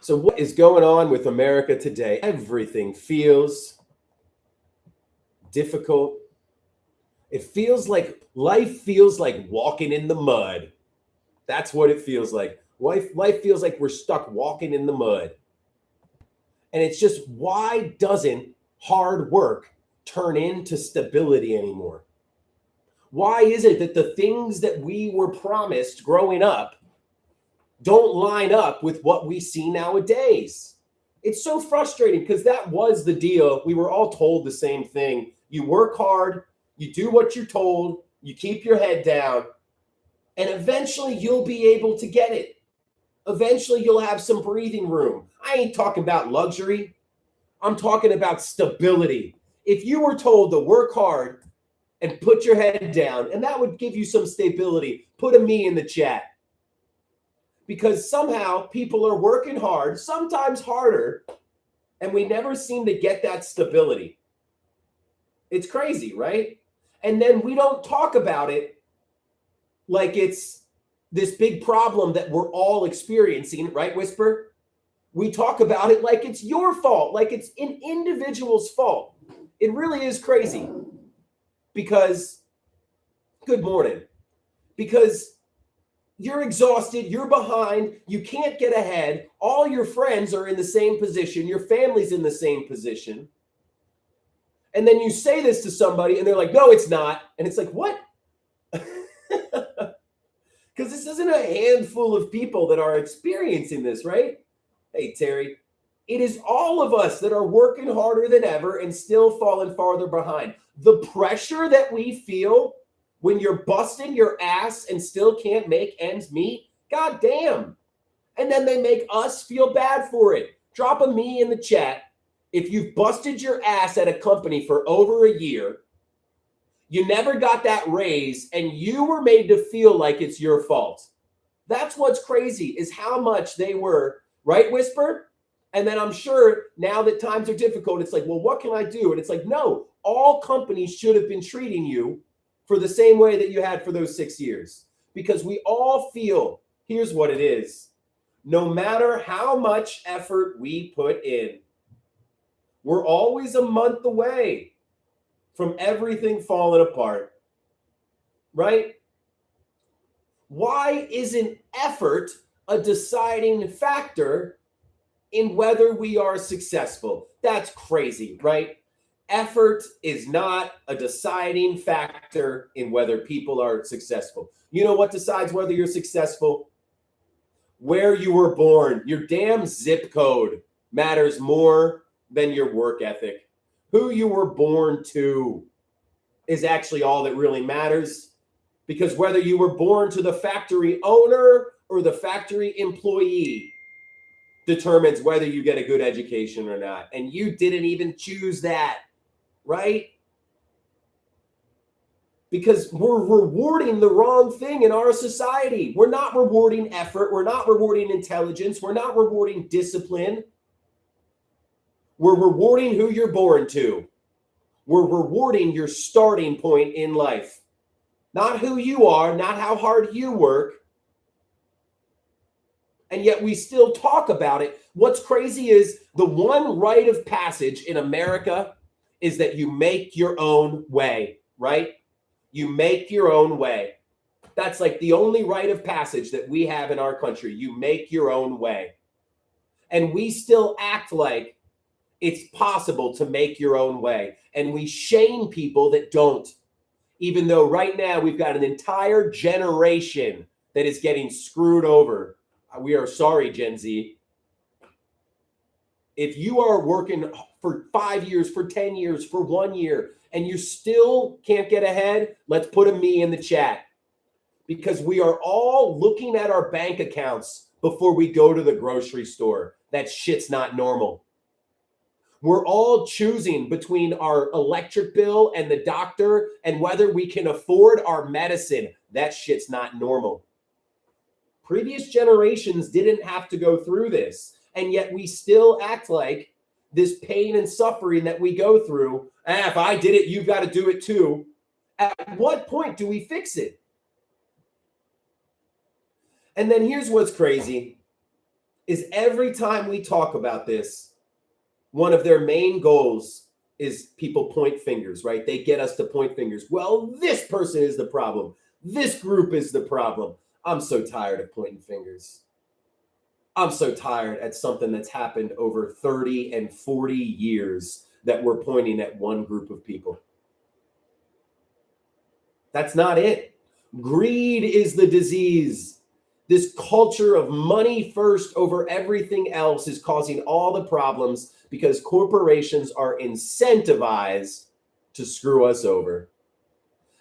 So what is going on with America today? Everything feels difficult. It feels like life feels like walking in the mud. That's what it feels like. Life feels like we're stuck walking in the mud. And it's just, why doesn't hard work turn into stability anymore? Why is it that the things that we were promised growing up don't line up with what we see nowadays? It's so frustrating because that was the deal. We were all told the same thing. You work hard, you do what you're told, you keep your head down, and eventually you'll be able to get it. Eventually you'll have some breathing room. I ain't talking about luxury. I'm talking about stability. If you were told to work hard and put your head down, and that would give you some stability, put a me in the chat. Because somehow people are working hard, sometimes harder, and we never seem to get that stability. It's crazy, right? And then we don't talk about it like it's this big problem that we're all experiencing, right, Whisper? We talk about it like it's your fault, like it's an individual's fault. It really is crazy. Because, good morning, because you're exhausted, you're behind, you can't get ahead, all your friends are in the same position, your family's in the same position. And then you say this to somebody and they're like, no, it's not. And it's like, what? Because this isn't a handful of people that are experiencing this, right? Hey, Terry, it is all of us that are working harder than ever and still falling farther behind. The pressure that we feel when you're busting your ass and still can't make ends meet, god damn. And then they make us feel bad for it. Drop a me in the chat. If you've busted your ass at a company for over a year, you never got that raise, and you were made to feel like it's your fault. That's what's crazy, is how much they were, right, Whisper? And then I'm sure now that times are difficult, it's like, well, what can I do? And it's like, no, all companies should have been treating you for the same way that you had for those 6 years. Because we all feel, here's what it is. No matter how much effort we put in, we're always a month away from everything falling apart, right? Why isn't effort a deciding factor in whether we are successful? That's crazy, right? Effort is not a deciding factor in whether people are successful. You know what decides whether you're successful? Where you were born. Your damn zip code matters more than your work ethic. Who you were born to is actually all that really matters. Because whether you were born to the factory owner or the factory employee determines whether you get a good education or not. And you didn't even choose that, right? Because we're rewarding the wrong thing in our society. We're not rewarding effort. We're not rewarding intelligence. We're not rewarding discipline. We're rewarding who you're born to. We're rewarding your starting point in life. Not who you are, not how hard you work. And yet we still talk about it. What's crazy is the one rite of passage in America is that you make your own way, right? You make your own way. That's like the only rite of passage that we have in our country. You make your own way. And we still act like it's possible to make your own way. And we shame people that don't. Even though right now we've got an entire generation that is getting screwed over. We are sorry, Gen Z. If you are working for 5 years, for 10 years, for 1 year, and you still can't get ahead, let's put a me in the chat. Because we are all looking at our bank accounts before we go to the grocery store. That shit's not normal. We're all choosing between our electric bill and the doctor and whether we can afford our medicine. That shit's not normal. Previous generations didn't have to go through this, and yet we still act like this pain and suffering that we go through, if I did it, you've got to do it too. At what point do we fix it? And then here's what's crazy. is every time we talk about this, one of their main goals is people point fingers, right? They get us to point fingers. Well, this person is the problem. This group is the problem. I'm so tired of pointing fingers. I'm so tired at something that's happened over 30 and 40 years that we're pointing at one group of people. That's not it. Greed is the disease. This culture of money first over everything else is causing all the problems because corporations are incentivized to screw us over.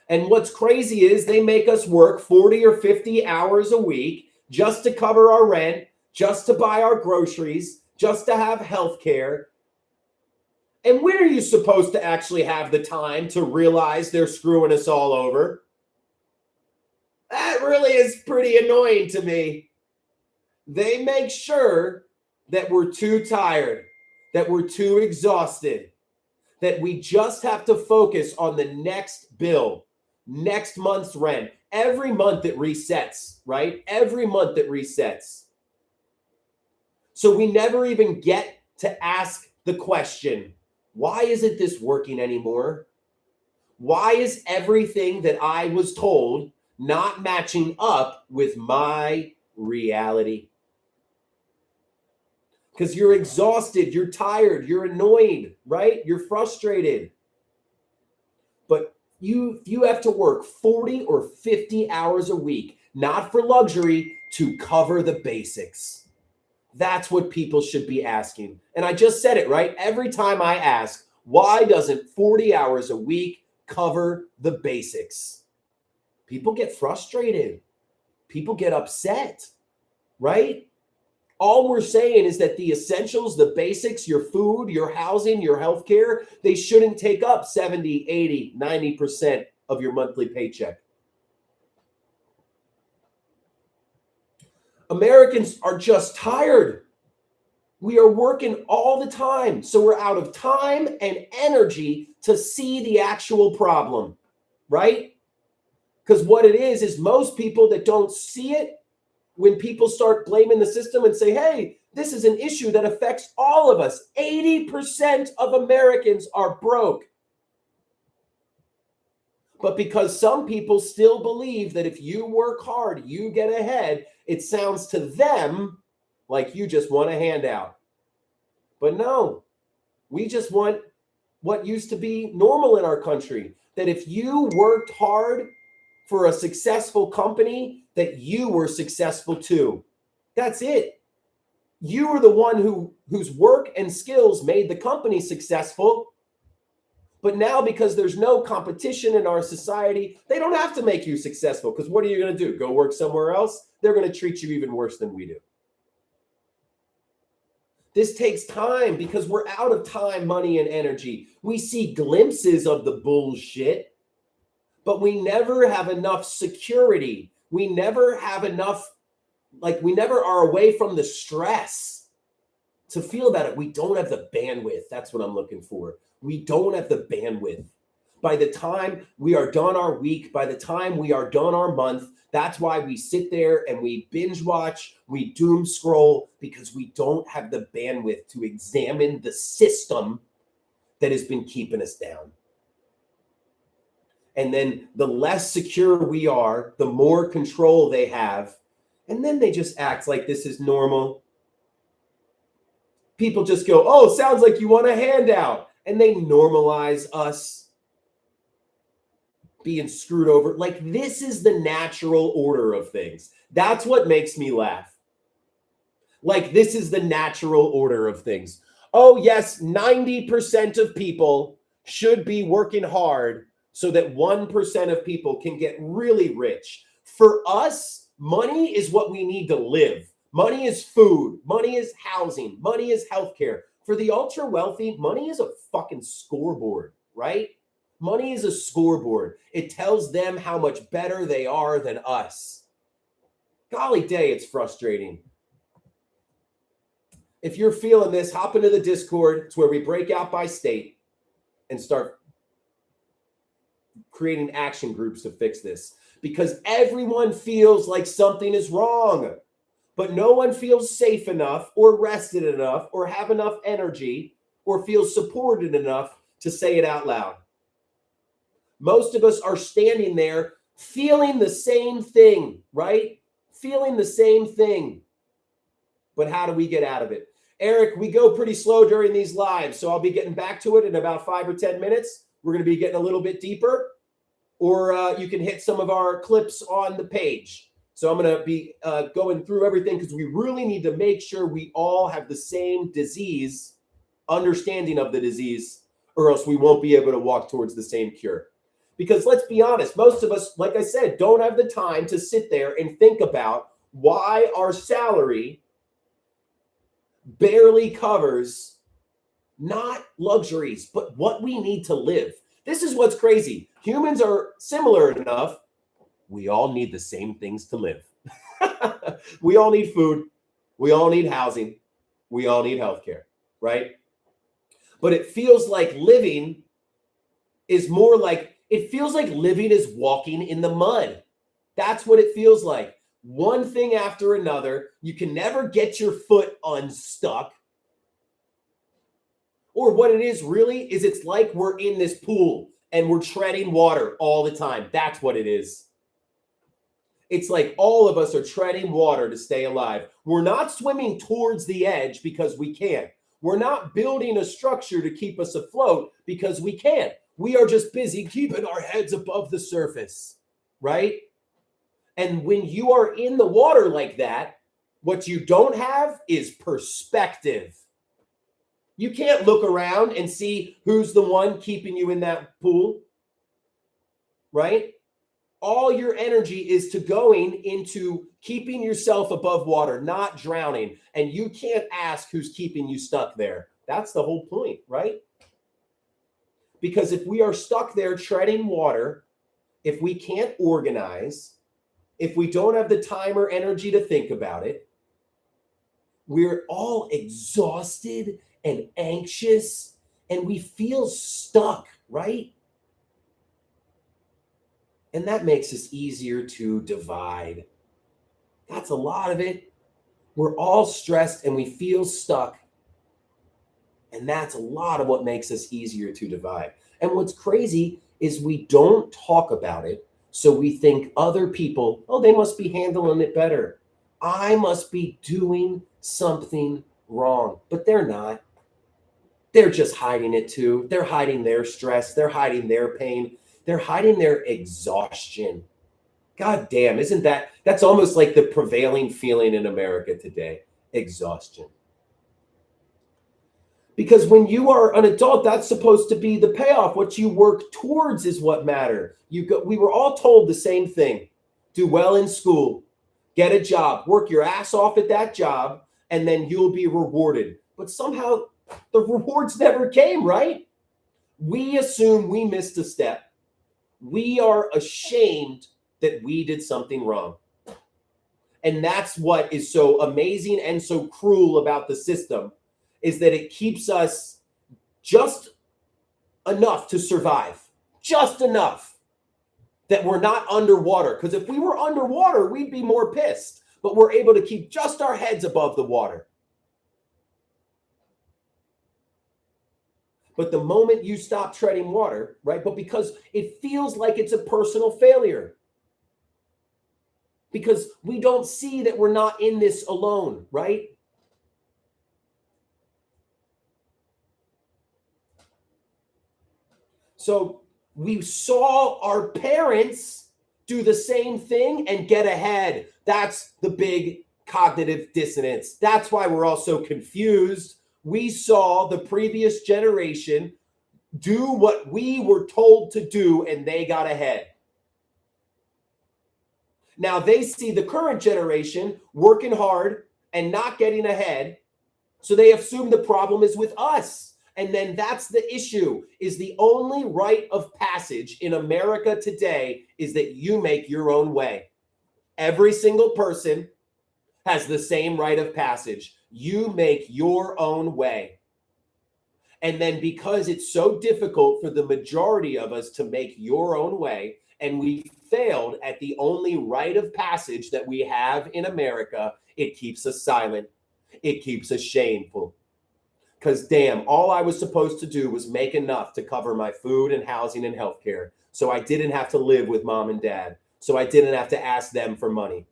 And what's crazy is they make us work 40 or 50 hours a week just to cover our rent, just to buy our groceries, just to have health care. And when are you supposed to actually have the time to realize they're screwing us all over? That really is pretty annoying to me. They make sure that we're too tired, that we're too exhausted, that we just have to focus on the next bill, next month's rent. Every month it resets, right? Every month it resets. So we never even get to ask the question, why isn't this working anymore? Why is everything that I was told not matching up with my reality? Because you're exhausted, you're tired, you're annoyed, right? You're frustrated. But you have to work 40 or 50 hours a week, not for luxury, to cover the basics. That's what people should be asking. And I just said it, right? Every time I ask, why doesn't 40 hours a week cover the basics? People get frustrated. People get upset, right? All we're saying is that the essentials, the basics, your food, your housing, your healthcare, they shouldn't take up 70, 80, 90% of your monthly paycheck. Americans are just tired. We are working all the time, so we're out of time and energy to see the actual problem, right? Because what it is most people that don't see it, when people start blaming the system and say, hey, this is an issue that affects all of us. 80% of Americans are broke. But because some people still believe that if you work hard, you get ahead, it sounds to them like you just want a handout. But no, we just want what used to be normal in our country, that if you worked hard for a successful company, that you were successful too. That's it. You were the one whose work and skills made the company successful. But now, because there's no competition in our society, they don't have to make you successful. Because what are you going to do? Go work somewhere else? They're going to treat you even worse than we do. This takes time because we're out of time, money, and energy. We see glimpses of the bullshit, but we never have enough security. We never have enough, we never are away from the stress to feel about it. We don't have the bandwidth. That's what I'm looking for. We don't have the bandwidth. By the time we are done our week, by the time we are done our month, that's why we sit there and we binge watch, we doom scroll, because we don't have the bandwidth to examine the system that has been keeping us down. And then the less secure we are, the more control they have. And then they just act like this is normal. People just go, oh, sounds like you want a handout. And they normalize us being screwed over. Like, this is the natural order of things. That's what makes me laugh. Like, this is the natural order of things. Oh, yes, 90% of people should be working hard so that 1% of people can get really rich. For us, money is what we need to live. Money is food. Money is housing. Money is healthcare. For the ultra wealthy, money is a fucking scoreboard, right? Money is a scoreboard. It tells them how much better they are than us. Golly day, it's frustrating. If you're feeling this, hop into the Discord. It's where we break out by state and start creating action groups to fix this. Because everyone feels like something is wrong. but no one feels safe enough or rested enough or have enough energy or feels supported enough to say it out loud. Most of us are standing there feeling the same thing, right? Feeling the same thing. But how do we get out of it? Eric, we go pretty slow during these lives, so I'll be getting back to it in about 5 or 10 minutes. We're going to be getting a little bit deeper, or you can hit some of our clips on the page. So I'm going to be going through everything because we really need to make sure we all have the same disease, understanding of the disease, or else we won't be able to walk towards the same cure. Because let's be honest, most of us, like I said, don't have the time to sit there and think about why our salary barely covers not luxuries, but what we need to live. This is what's crazy. Humans are similar enough. We all need the same things to live. We all need food. We all need housing. We all need healthcare, right? But it feels like living is more like, it feels like living is walking in the mud. That's what it feels like. One thing after another. You can never get your foot unstuck. Or what it is really is it's like we're in this pool and we're treading water all the time. That's what it is. It's like all of us are treading water to stay alive. We're not swimming towards the edge because we can't. We're not building a structure to keep us afloat because we can't. We are just busy keeping our heads above the surface, right? And when you are in the water like that, what you don't have is perspective. You can't look around and see who's the one keeping you in that pool, right? All your energy is to going into keeping yourself above water, not drowning. And you can't ask who's keeping you stuck there. That's the whole point, right? Because if we are stuck there treading water, if we can't organize, if we don't have the time or energy to think about it, we're all exhausted and anxious and we feel stuck, right? And that makes us easier to divide. That's a lot of it. We're all stressed and we feel stuck. And that's a lot of what makes us easier to divide. And what's crazy is we don't talk about it. So we think other people, oh, they must be handling it better. I must be doing something wrong. But they're not. They're just hiding it too. They're hiding their stress. They're hiding their pain. They're hiding their exhaustion. God damn, that's almost like the prevailing feeling in America today, exhaustion. Because when you are an adult, that's supposed to be the payoff. What you work towards is what matters. We were all told the same thing. Do well in school, get a job, work your ass off at that job, and then you'll be rewarded. But somehow the rewards never came, right? We assume we missed a step. We are ashamed that we did something wrong. And that's what is so amazing and so cruel about the system, is that it keeps us just enough to survive, just enough that we're not underwater. Because if we were underwater, we'd be more pissed. But we're able to keep just our heads above the water. But the moment you stop treading water, right? But because it feels like it's a personal failure. Because we don't see that we're not in this alone, right? So we saw our parents do the same thing and get ahead. That's the big cognitive dissonance. That's why we're all so confused. We saw the previous generation do what we were told to do and they got ahead. Now they see the current generation working hard and not getting ahead. So they assume the problem is with us. And then that's the issue, is the only rite of passage in America today is that you make your own way. Every single person has the same rite of passage. You make your own way. And then because it's so difficult for the majority of us to make your own way, And we failed at the only rite of passage that we have in America. It keeps us silent. It keeps us shameful. Because damn, all I was supposed to do was make enough to cover my food and housing and healthcare. So I didn't have to live with mom and dad. So I didn't have to ask them for money.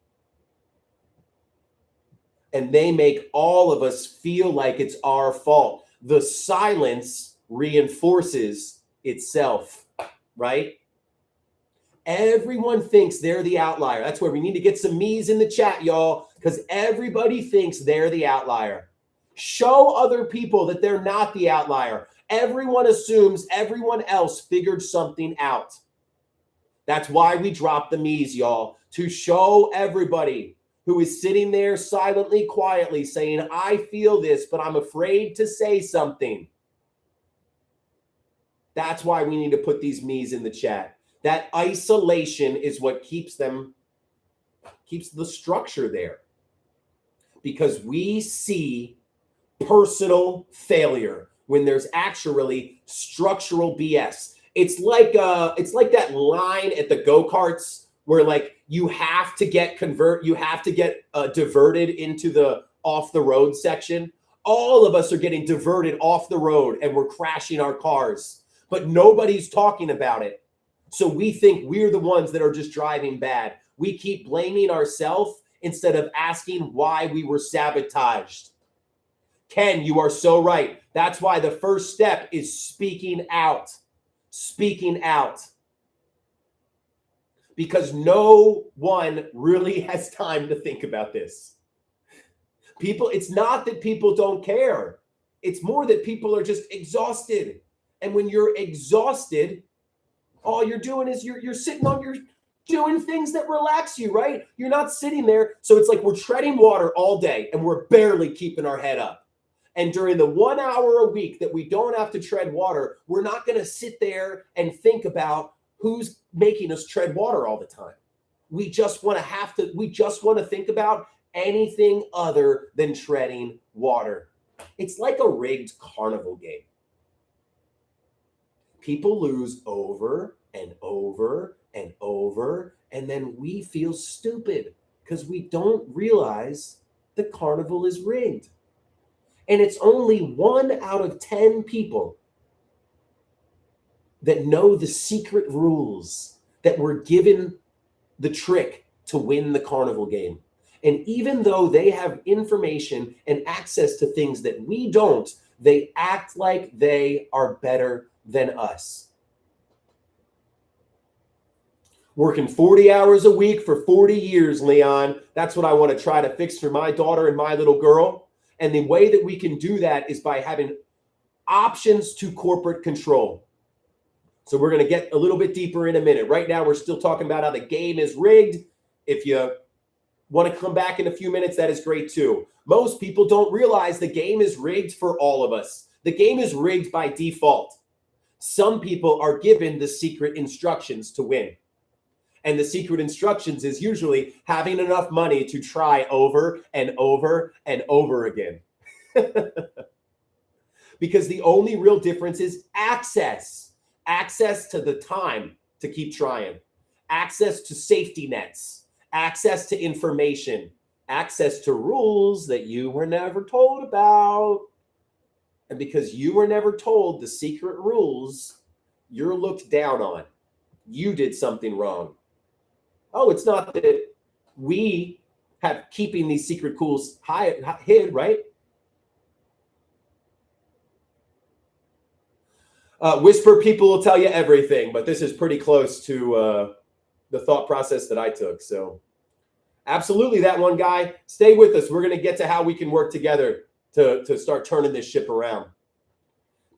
And they make all of us feel like it's our fault. The silence reinforces itself, right? Everyone thinks they're the outlier. That's where we need to get some me's in the chat, y'all, because everybody thinks they're the outlier. Show other people that they're not the outlier. Everyone assumes everyone else figured something out. That's why we drop the me's, y'all, to show everybody who is sitting there silently, quietly saying, I feel this, but I'm afraid to say something. That's why we need to put these me's in the chat. That isolation is what keeps the structure there. Because we see personal failure when there's actually structural BS. It's like that line at the go-karts where like you have to get diverted into the off the road section. All of us are getting diverted off the road and we're crashing our cars, but nobody's talking about it. So we think we're the ones that are just driving bad. We keep blaming ourselves instead of asking why we were sabotaged. Ken, you are so right. That's why the first step is speaking out. Speaking out. Because no one really has time to think about this. It's not that people don't care. It's more that people are just exhausted. And when you're exhausted, all you're doing is you're sitting on your doing things that relax you, right? You're not sitting there. So it's like we're treading water all day and we're barely keeping our head up. And during the 1 hour a week that we don't have to tread water, we're not going to sit there and think about who's making us tread water all the time. We just want to think about anything other than treading water. It's like a rigged carnival game. People lose over and over and over, and then we feel stupid because we don't realize the carnival is rigged. And it's only 1 out of 10 people that know the secret rules, that were given the trick to win the carnival game. And even though they have information and access to things that we don't, they act like they are better than us. Working 40 hours a week for 40 years, Leon. That's what I want to try to fix for my daughter and my little girl. And the way that we can do that is by having options to corporate control. So we're going to get a little bit deeper in a minute. Right now, we're still talking about how the game is rigged. If you want to come back in a few minutes, that is great too. Most people don't realize the game is rigged for all of us. The game is rigged by default. Some people are given the secret instructions to win. And the secret instructions is usually having enough money to try over and over and over again. Because the only real difference is access. Access to the time to keep trying. Access to safety nets. Access to information. Access to rules that you were never told about. And because you were never told the secret rules, you're looked down on. You did something wrong. Oh, it's not that we have keeping these secret rules hid, right? Whisper people will tell you everything, but this is pretty close to the thought process that I took. So absolutely, that one guy. Stay with us. We're going to get to how we can work together to start turning this ship around.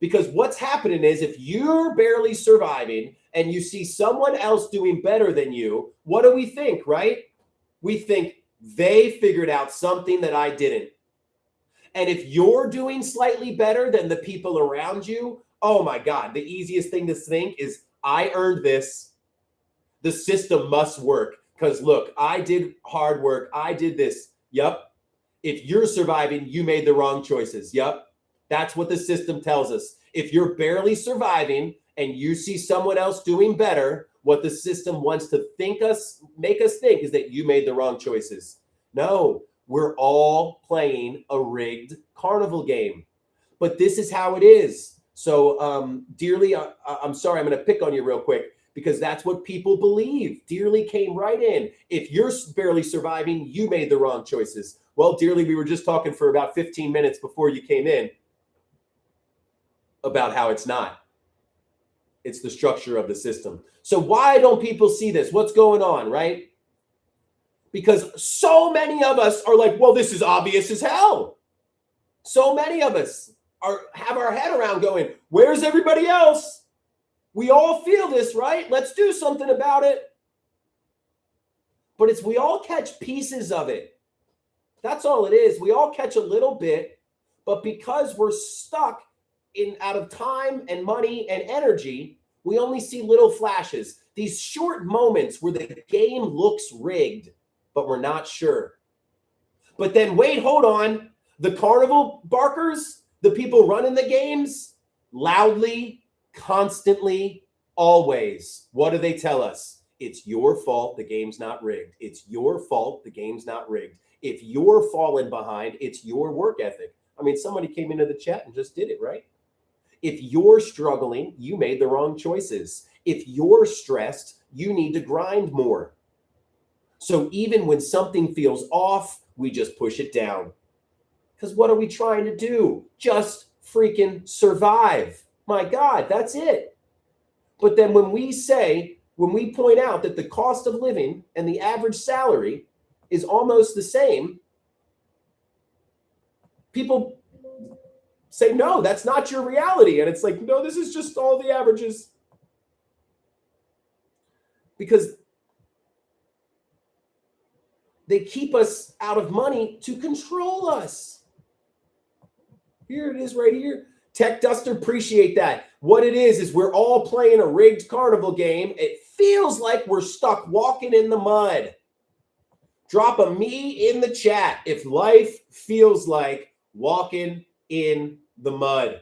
Because what's happening is if you're barely surviving and you see someone else doing better than you, what do we think, right? We think they figured out something that I didn't. And if you're doing slightly better than the people around you, oh my God, the easiest thing to think is I earned this. The system must work because look, I did hard work. I did this. Yep. If you're surviving, you made the wrong choices. Yep. That's what the system tells us. If you're barely surviving and you see someone else doing better, what the system wants to make us think is that you made the wrong choices. No, we're all playing a rigged carnival game. But this is how it is. So, Dearly, I'm sorry, I'm going to pick on you real quick because that's what people believe. Dearly came right in. If you're barely surviving, you made the wrong choices. Well, Dearly, we were just talking for about 15 minutes before you came in about how it's not. It's the structure of the system. So why don't people see this? What's going on, right? Because so many of us are like, well, this is obvious as hell. So many of us have our head around going, where's everybody else? We all feel this, right? Let's do something about it. But we all catch pieces of it. That's all it is. We all catch a little bit, but because we're stuck out of time and money and energy, we only see little flashes, these short moments where the game looks rigged, but we're not sure. But then wait, hold on. The carnival barkers, the people running the games, loudly, constantly, always. What do they tell us? It's your fault the game's not rigged. It's your fault the game's not rigged. If you're falling behind, it's your work ethic. I mean, somebody came into the chat and just did it, right? If you're struggling, you made the wrong choices. If you're stressed, you need to grind more. So even when something feels off, we just push it down. Because what are we trying to do? Just freaking survive. My God, that's it. But then when we point out that the cost of living and the average salary is almost the same, people say, no, that's not your reality. And it's like, no, this is just all the averages. Because they keep us out of money to control us. Here it is right here. Tech Duster, appreciate that. What it is we're all playing a rigged carnival game. It feels like we're stuck walking in the mud. Drop a me in the chat if life feels like walking in the mud.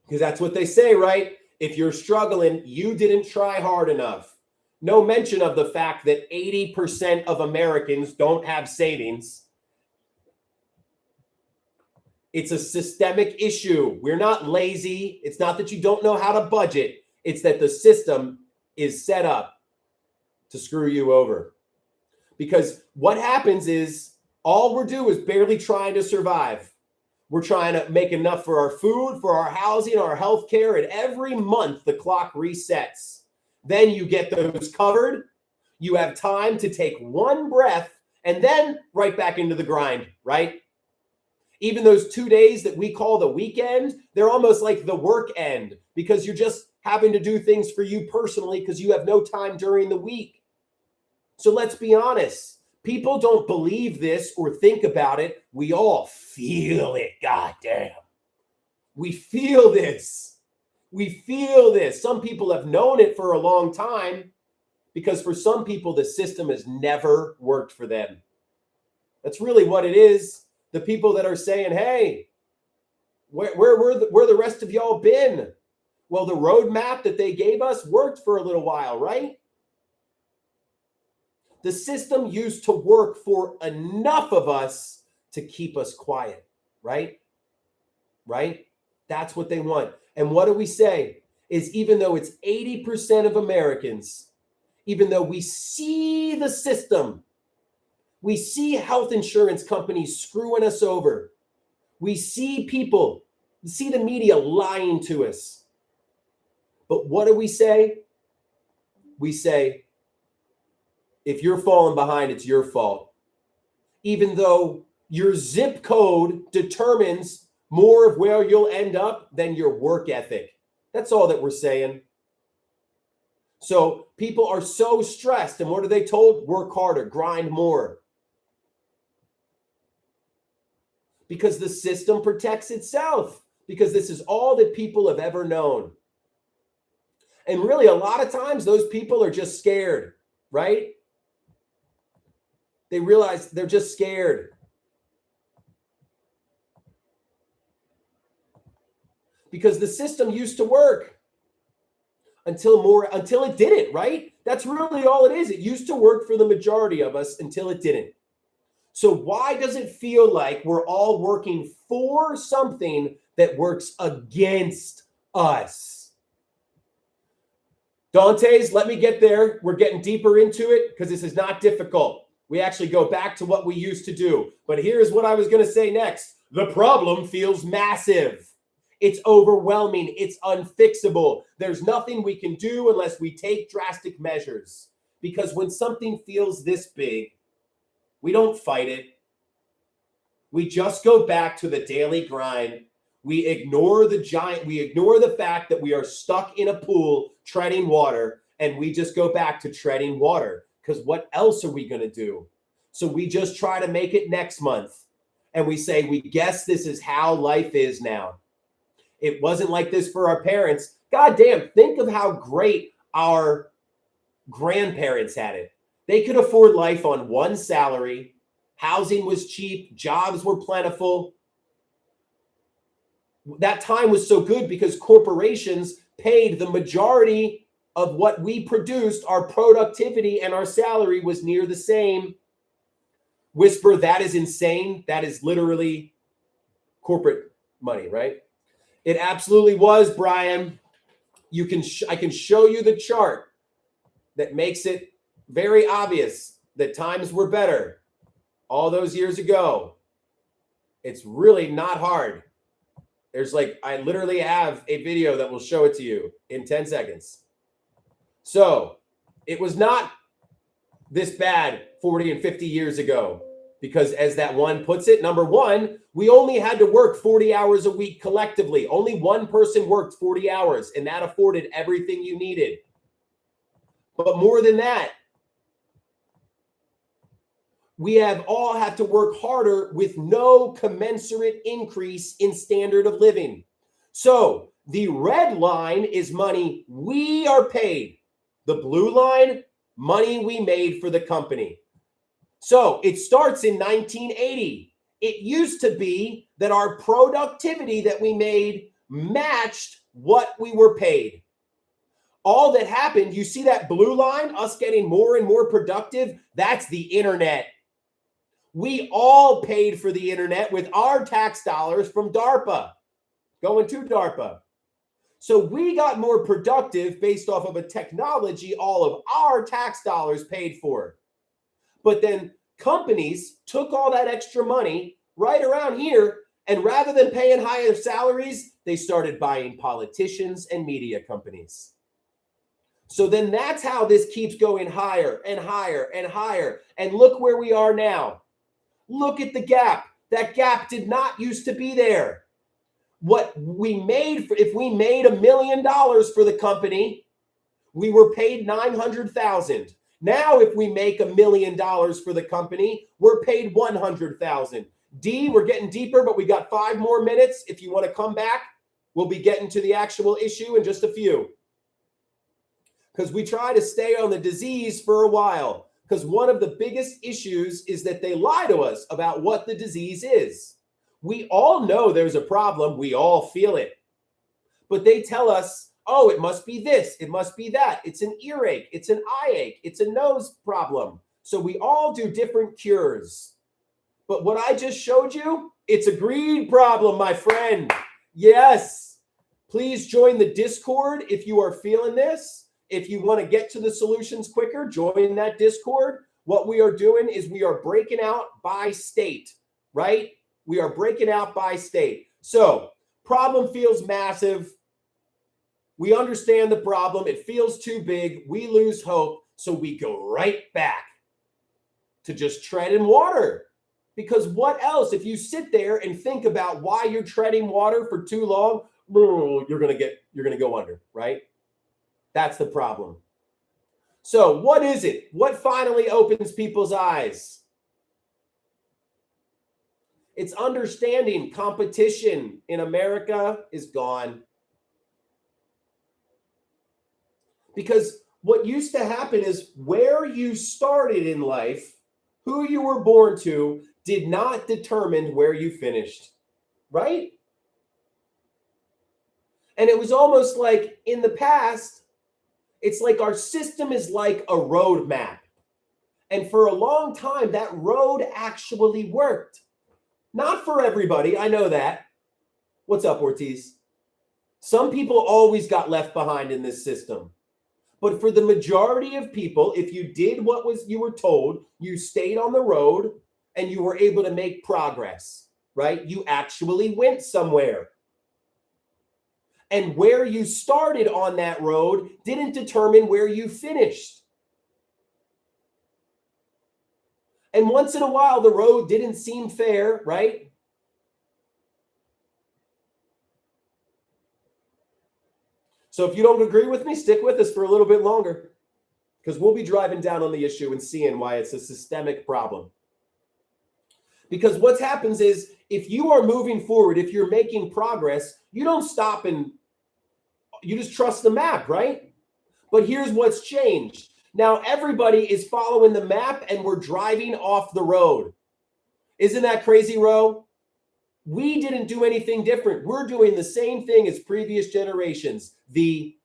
Because that's what they say, right? If you're struggling, you didn't try hard enough. No mention of the fact that 80% of Americans don't have savings. It's a systemic issue. We're not lazy. It's not that you don't know how to budget. It's that the system is set up to screw you over. Because what happens is all we're doing is barely trying to survive. We're trying to make enough for our food, for our housing, our health care, and every month the clock resets. Then you get those covered. You have time to take one breath and then right back into the grind, right? Even those 2 days that we call the weekend, they're almost like the work end because you're just having to do things for you personally because you have no time during the week. So let's be honest. People don't believe this or think about it. We all feel it. God damn. We feel this. We feel this. Some people have known it for a long time because for some people, the system has never worked for them. That's really what it is. The people that are saying, hey, where the rest of y'all been? Well, the roadmap that they gave us worked for a little while, right? The system used to work for enough of us to keep us quiet, right? Right? That's what they want. And what do we say? Is even though it's 80% of Americans, even though we see the system, we see health insurance companies screwing us over, we see people, we see the media lying to us. But what do we say? We say, if you're falling behind, it's your fault. Even though your zip code determines more of where you'll end up than your work ethic. That's all that we're saying. So people are so stressed. And what are they told? Work harder, grind more. Because the system protects itself. Because this is all that people have ever known. And really, a lot of times, those people are just scared, right? They realize they're just scared. because the system used to work until it didn't, right? That's really all it is. It used to work for the majority of us until it didn't. So why does it feel like we're all working for something that works against us? Dante's, let me get there. We're getting deeper into it because this is not difficult. We actually go back to what we used to do. But here's what I was going to say next. The problem feels massive. It's overwhelming. It's unfixable. There's nothing we can do unless we take drastic measures. Because when something feels this big, we don't fight it. We just go back to the daily grind. We ignore the fact that we are stuck in a pool treading water, and we just go back to treading water. Because what else are we going to do? So we just try to make it next month. And we say, we guess this is how life is now. It wasn't like this for our parents. God damn, think of how great our grandparents had it. They could afford life on one salary. Housing was cheap. Jobs were plentiful. That time was so good because corporations paid the majority of what we produced. Our productivity and our salary was near the same. Whisper, that is insane. That is literally corporate money, right? It absolutely was, Brian. I can show you the chart that makes it very obvious that times were better all those years ago. It's really not hard. I literally have a video that will show it to you in 10 seconds. So it was not this bad 40 and 50 years ago, because as that one puts it, number one, we only had to work 40 hours a week collectively. Only one person worked 40 hours, and that afforded everything you needed. But more than that, we all have to work harder with no commensurate increase in standard of living. So the red line is money we are paid. The blue line, money we made for the company. So it starts in 1980. It used to be that our productivity that we made matched what we were paid. All that happened, you see that blue line, us getting more and more productive, that's the internet. We all paid for the internet with our tax dollars from DARPA, going to DARPA. So we got more productive based off of a technology all of our tax dollars paid for. But then companies took all that extra money right around here, and rather than paying higher salaries, they started buying politicians and media companies. So then that's how this keeps going higher and higher and higher. And look where we are now. Look at the gap. That gap did not used to be there. What we made, if we made $1 million for the company, we were paid $900,000. Now, if we make $1 million for the company, we're paid $100,000. D, we're getting deeper, but we got 5 more minutes. If you want to come back, we'll be getting to the actual issue in just a few. Because we try to stay on the disease for a while. Because one of the biggest issues is that they lie to us about what the disease is. We all know there's a problem. We all feel it. But they tell us, oh, it must be this. It must be that. It's an earache. It's an eye ache. It's a nose problem. So we all do different cures. But what I just showed you, it's a greed problem, my friend. Yes. Please join the Discord if you are feeling this. If you want to get to the solutions quicker, join that Discord. What we are doing is we are breaking out by state, right? We are breaking out by state. So problem feels massive. We understand the problem. It feels too big. We lose hope. So we go right back to just treading water. Because what else? If you sit there and think about why you're treading water for too long, you're going to go under, right? That's the problem. So what is it? What finally opens people's eyes? It's understanding competition in America is gone. Because what used to happen is where you started in life, who you were born to, did not determine where you finished, right? And it was almost like in the past, it's like our system is like a road map. And for a long time, that road actually worked. Not for everybody, I know that. What's up, Ortiz? Some people always got left behind in this system. But for the majority of people, if you did what you were told, you stayed on the road and you were able to make progress, right? You actually went somewhere. And where you started on that road didn't determine where you finished. And once in a while, the road didn't seem fair, right? So if you don't agree with me, stick with us for a little bit longer, because we'll be driving down on the issue and seeing why it's a systemic problem. Because what happens is, if you are moving forward, if you're making progress, you don't stop and you just trust the map, right? But here's what's changed. Now everybody is following the map and we're driving off the road. Isn't that crazy, Ro? We didn't do anything different. We're doing the same thing as previous generations. The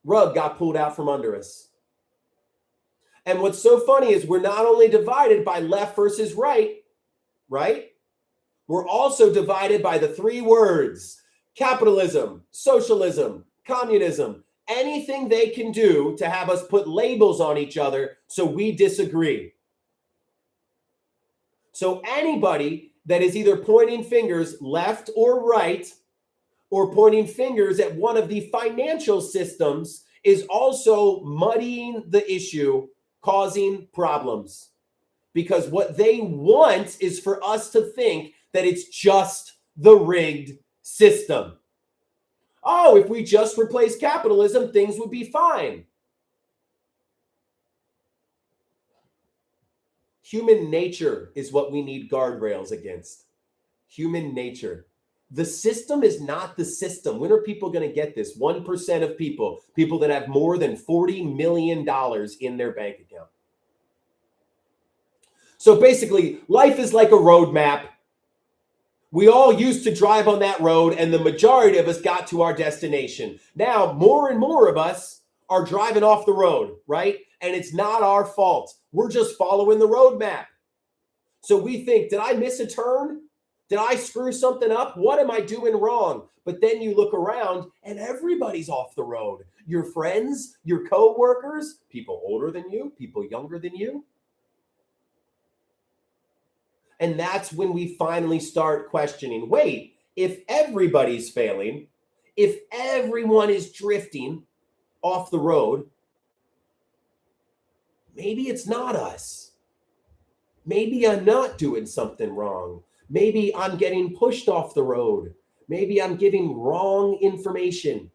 rug got pulled out from under us. And what's so funny is we're not only divided by left versus right? We're also divided by the three words: capitalism, socialism, communism. Anything they can do to have us put labels on each other so we disagree. So anybody that is either pointing fingers left or right, or pointing fingers at one of the financial systems, is also muddying the issue, causing problems. Because what they want is for us to think that it's just the rigged system. Oh, if we just replace capitalism, things would be fine. Human nature is what we need guardrails against. Human nature. The system is not the system. When are people going to get this? 1% of people that have more than $40 million in their bank account. So basically, life is like a road map. We all used to drive on that road, and the majority of us got to our destination. Now, more and more of us are driving off the road, right? And it's not our fault. We're just following the road map. So we think, did I miss a turn? Did I screw something up? What am I doing wrong? But then you look around and everybody's off the road. Your friends, your co-workers, people older than you, people younger than you. And that's when we finally start questioning, wait, if everybody's failing, if everyone is drifting off the road, maybe it's not us. Maybe I'm not doing something wrong. Maybe I'm getting pushed off the road. Maybe I'm giving wrong information.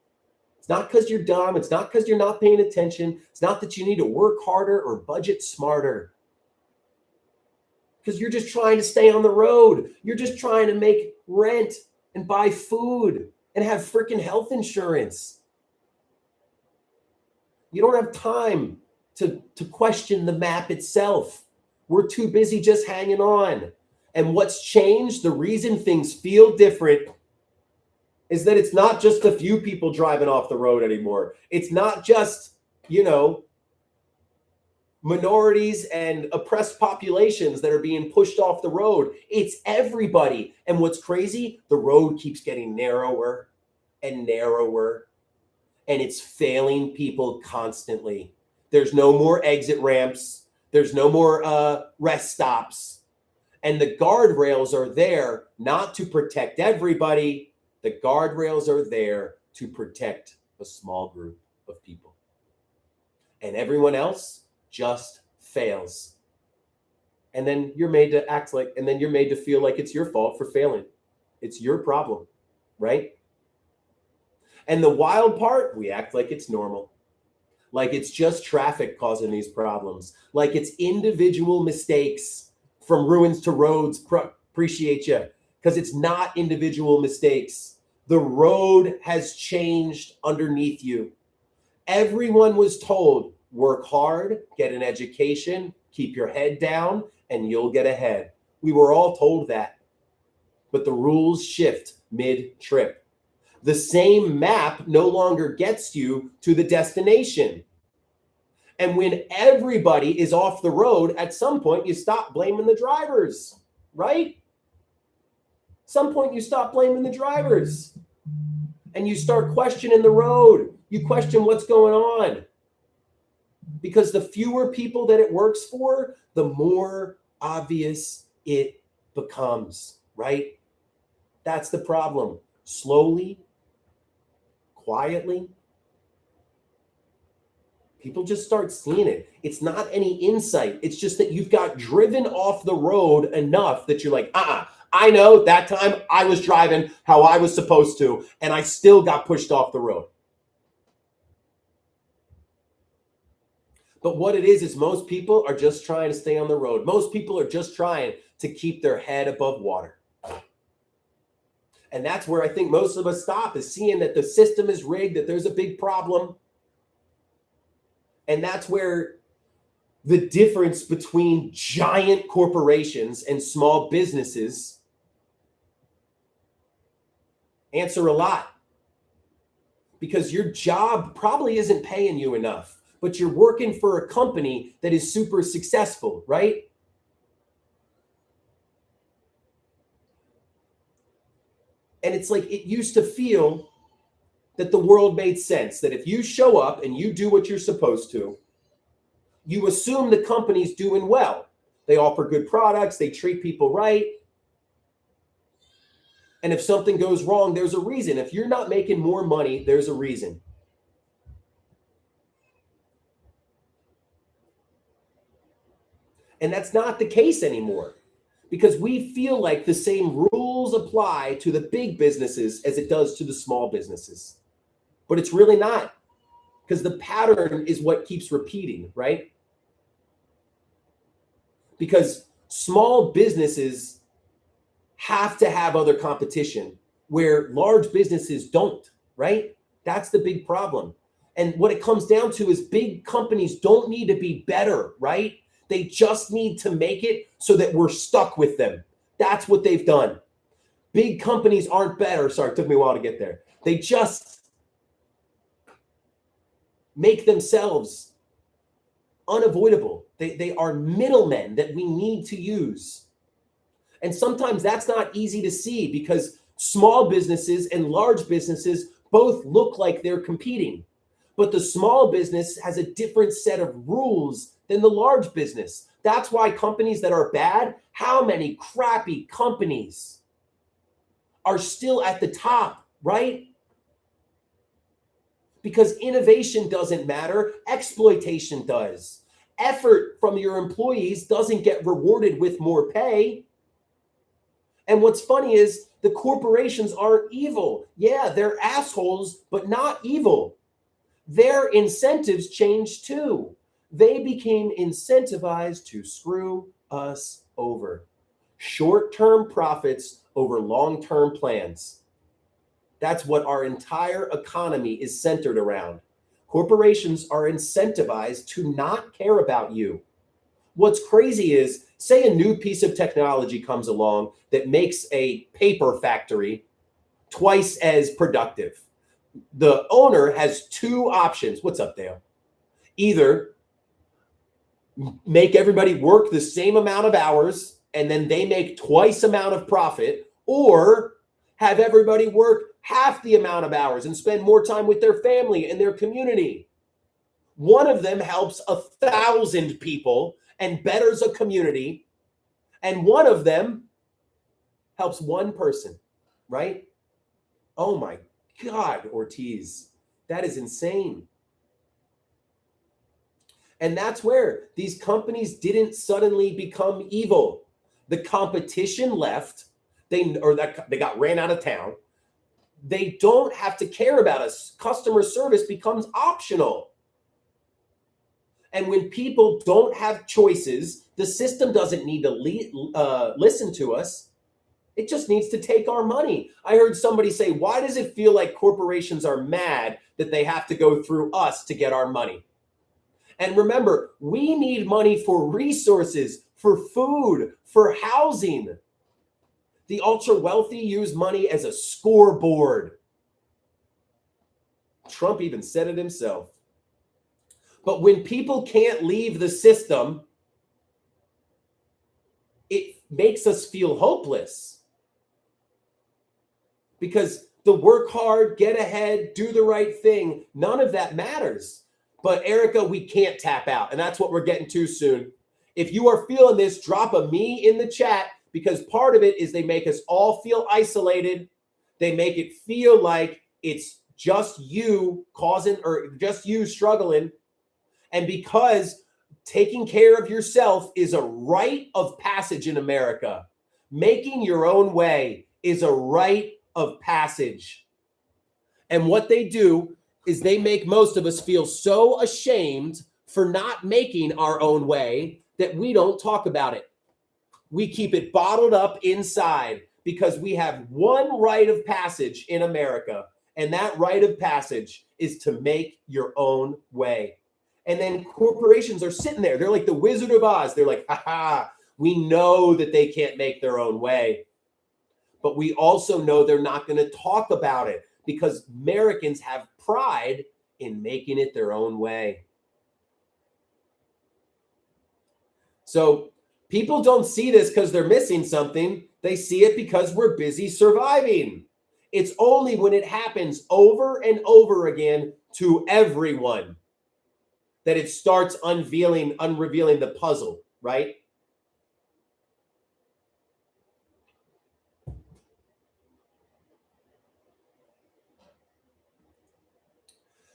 It's not because you're dumb. It's not because you're not paying attention. It's not that you need to work harder or budget smarter. Because you're just trying to stay on the road. You're just trying to make rent and buy food and have freaking health insurance. You don't have time to question the map itself. We're too busy just hanging on. And what's changed, the reason things feel different, is that it's not just a few people driving off the road anymore. It's not just, minorities and oppressed populations that are being pushed off the road. It's everybody. And what's crazy, the road keeps getting narrower and narrower, and it's failing people constantly. There's no more exit ramps. There's no more rest stops. And the guardrails are there not to protect everybody. The guardrails are there to protect a small group of people. And everyone else just fails. And then you're made to act like, and then you're made to feel like it's your fault for failing. It's your problem, right? And the wild part, we act like it's normal. Like it's just traffic causing these problems. Like it's individual mistakes from ruins to roads. Appreciate you. Because it's not individual mistakes. The road has changed underneath you. Everyone was told, work hard, get an education, keep your head down, and you'll get ahead. We were all told that. but the rules shift mid-trip. The same map no longer gets you to the destination. And when everybody is off the road, at some point you stop blaming the drivers, right? Some point you stop blaming the drivers and you start questioning the road. You question what's going on. Because the fewer people that it works for, the more obvious it becomes, right? That's the problem. Slowly, quietly, people just start seeing it. It's not any insight. It's just that you've got driven off the road enough that you're like, I know that time I was driving how I was supposed to, and I still got pushed off the road. But what it is most people are just trying to stay on the road. Most people are just trying to keep their head above water. And that's where I think most of us stop, is seeing that the system is rigged, that there's a big problem. And that's where the difference between giant corporations and small businesses answer a lot. Because your job probably isn't paying you enough, but you're working for a company that is super successful, right? And it's like, it used to feel that the world made sense, that if you show up and you do what you're supposed to, you assume the company's doing well. They offer good products, they treat people right. And if something goes wrong, there's a reason. If you're not making more money, there's a reason. And that's not the case anymore, because we feel like the same rules apply to the big businesses as it does to the small businesses. But it's really not, because the pattern is what keeps repeating, right? Because small businesses have to have other competition where large businesses don't, right? That's the big problem. And what it comes down to is big companies don't need to be better, right? They just need to make it so that we're stuck with them. That's what they've done. Big companies aren't better. Sorry, it took me a while to get there. They just make themselves unavoidable. They are middlemen that we need to use. And sometimes that's not easy to see, because small businesses and large businesses both look like they're competing. But the small business has a different set of rules than the large business. That's why companies that are bad, how many crappy companies are still at the top, right? Because innovation doesn't matter, exploitation does. Effort from your employees doesn't get rewarded with more pay. And what's funny is the corporations aren't evil. Yeah, they're assholes, but not evil. Their incentives changed too. They became incentivized to screw us over. Short-term profits over long-term plans. That's what our entire economy is centered around. Corporations are incentivized to not care about you. What's crazy is, say a new piece of technology comes along that makes a paper factory twice as productive. The owner has two options. What's up, Dale? Either make everybody work the same amount of hours and then they make twice amount of profit, or have everybody work half the amount of hours and spend more time with their family and their community. One of them helps 1,000 people and betters a community, and one of them helps one person, right? Oh my God, Ortiz, that is insane. And that's where these companies didn't suddenly become evil. The competition left, they got ran out of town. They don't have to care about us. Customer service becomes optional. And when people don't have choices, the system doesn't need to listen to us. It just needs to take our money. I heard somebody say, why does it feel like corporations are mad that they have to go through us to get our money? And remember, we need money for resources, for food, for housing. The ultra wealthy use money as a scoreboard. Trump even said it himself. But when people can't leave the system, it makes us feel hopeless. Because the work hard, get ahead, do the right thing, none of that matters. But Erica, we can't tap out. And that's what we're getting to soon. If you are feeling this, drop a me in the chat, because part of it is they make us all feel isolated. They make it feel like it's just you causing or just you struggling. And because taking care of yourself is a rite of passage in America, making your own way is a rite of passage. And what they do is they make most of us feel so ashamed for not making our own way that we don't talk about it. We keep it bottled up inside because we have one rite of passage in America, and that rite of passage is to make your own way. And then corporations are sitting there. They're like the Wizard of Oz. They're like, ha, we know that they can't make their own way. But we also know they're not going to talk about it because Americans have pride in making it their own way. So people don't see this because they're missing something. They see it because we're busy surviving. It's only when it happens over and over again to everyone that it starts unrevealing the puzzle, right?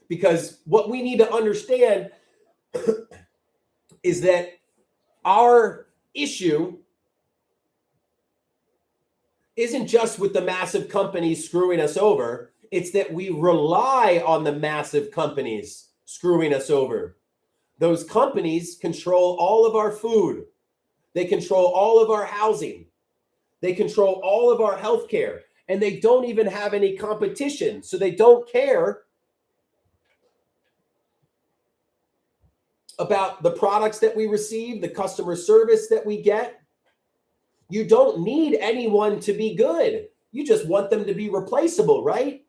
Because what we need to understand is that our issue isn't just with the massive companies screwing us over. It's that we rely on the massive companies screwing us over. Those companies control all of our food. They control all of our housing. They control all of our healthcare. And they don't even have any competition. So they don't care about the products that we receive, the customer service that we get. You don't need anyone to be good. You just want them to be replaceable, right?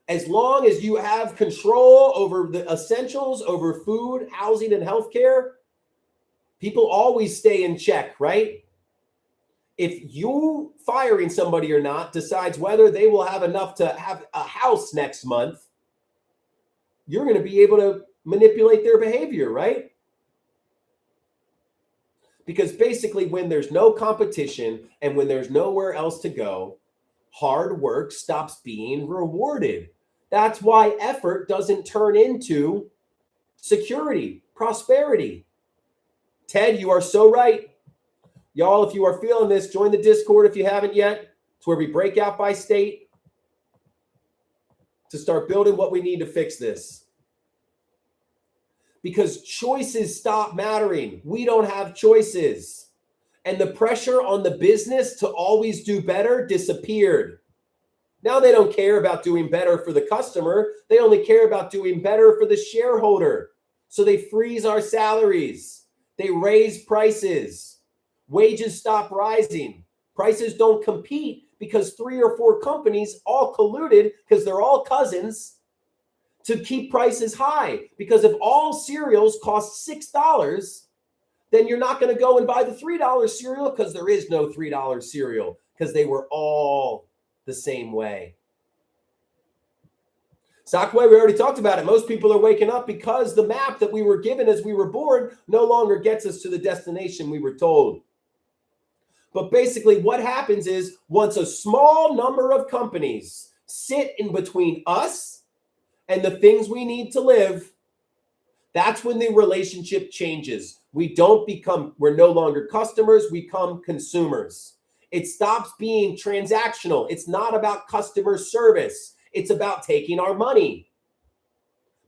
As long as you have control over the essentials, over food, housing, and healthcare, people always stay in check, right? If you firing somebody or not decides whether they will have enough to have a house next month, you're going to be able to manipulate their behavior, right? Because basically when there's no competition and when there's nowhere else to go, hard work stops being rewarded. That's why effort doesn't turn into security, prosperity. Ted, you are so right. Y'all, if you are feeling this, join the Discord if you haven't yet. It's where we break out by state to start building what we need to fix this. Because choices stop mattering. We don't have choices. And the pressure on the business to always do better disappeared. Now they don't care about doing better for the customer. They only care about doing better for the shareholder. So they freeze our salaries. They raise prices. Wages stop rising. Prices don't compete because 3 or 4 companies all colluded because they're all cousins to keep prices high. Because if all cereals cost $6, then you're not going to go and buy the $3 cereal because there is no $3 cereal because they were all the same way. Sockway, we already talked about it. Most people are waking up because the map that we were given as we were born no longer gets us to the destination we were told. But basically what happens is once a small number of companies sit in between us and the things we need to live, that's when the relationship changes. We're no longer customers, we become consumers. It stops being transactional. It's not about customer service. It's about taking our money.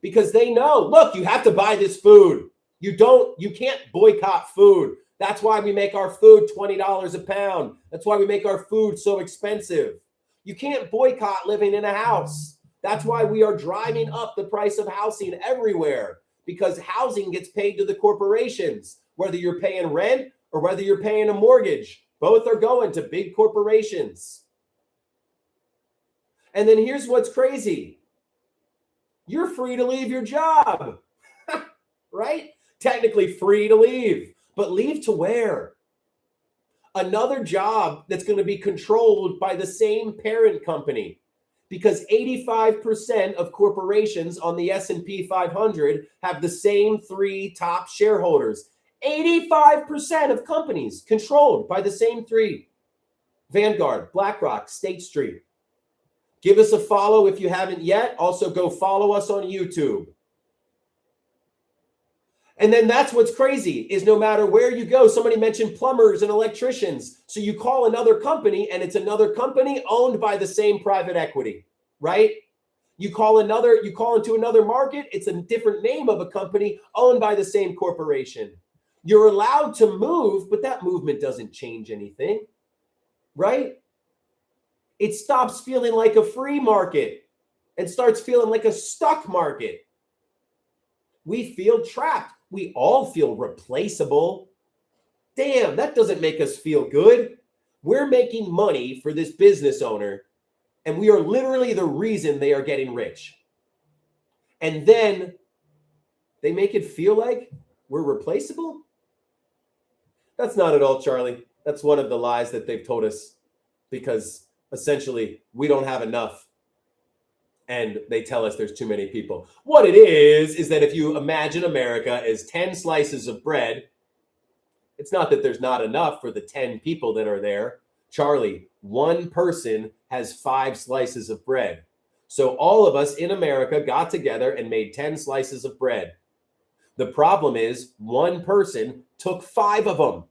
Because they know, look, you have to buy this food. You can't boycott food. That's why we make our food $20 a pound. That's why we make our food so expensive. You can't boycott living in a house. That's why we are driving up the price of housing everywhere, because housing gets paid to the corporations, whether you're paying rent or whether you're paying a mortgage. Both are going to big corporations. And then here's what's crazy. You're free to leave your job, right? Technically free to leave, but leave to where? Another job that's going to be controlled by the same parent company, because 85% of corporations on the S&P 500 have the same 3 top shareholders. 85% of companies controlled by the same 3. Vanguard, BlackRock, State Street. Give us a follow if you haven't yet. Also, go follow us on YouTube. And then that's what's crazy is no matter where you go, somebody mentioned plumbers and electricians. So you call another company and it's another company owned by the same private equity, right? You call into another market, it's a different name of a company owned by the same corporation. You're allowed to move, but that movement doesn't change anything, right? It stops feeling like a free market and starts feeling like a stuck market. We feel trapped. We all feel replaceable. Damn, that doesn't make us feel good. We're making money for this business owner, and we are literally the reason they are getting rich. And then they make it feel like we're replaceable? That's not at all, Charlie. That's one of the lies that they've told us, because essentially we don't have enough. And they tell us there's too many people. What it is that if you imagine America as 10 slices of bread, it's not that there's not enough for the 10 people that are there. Charlie, one person has 5 slices of bread. So all of us in America got together and made 10 slices of bread. The problem is one person took 5 of them.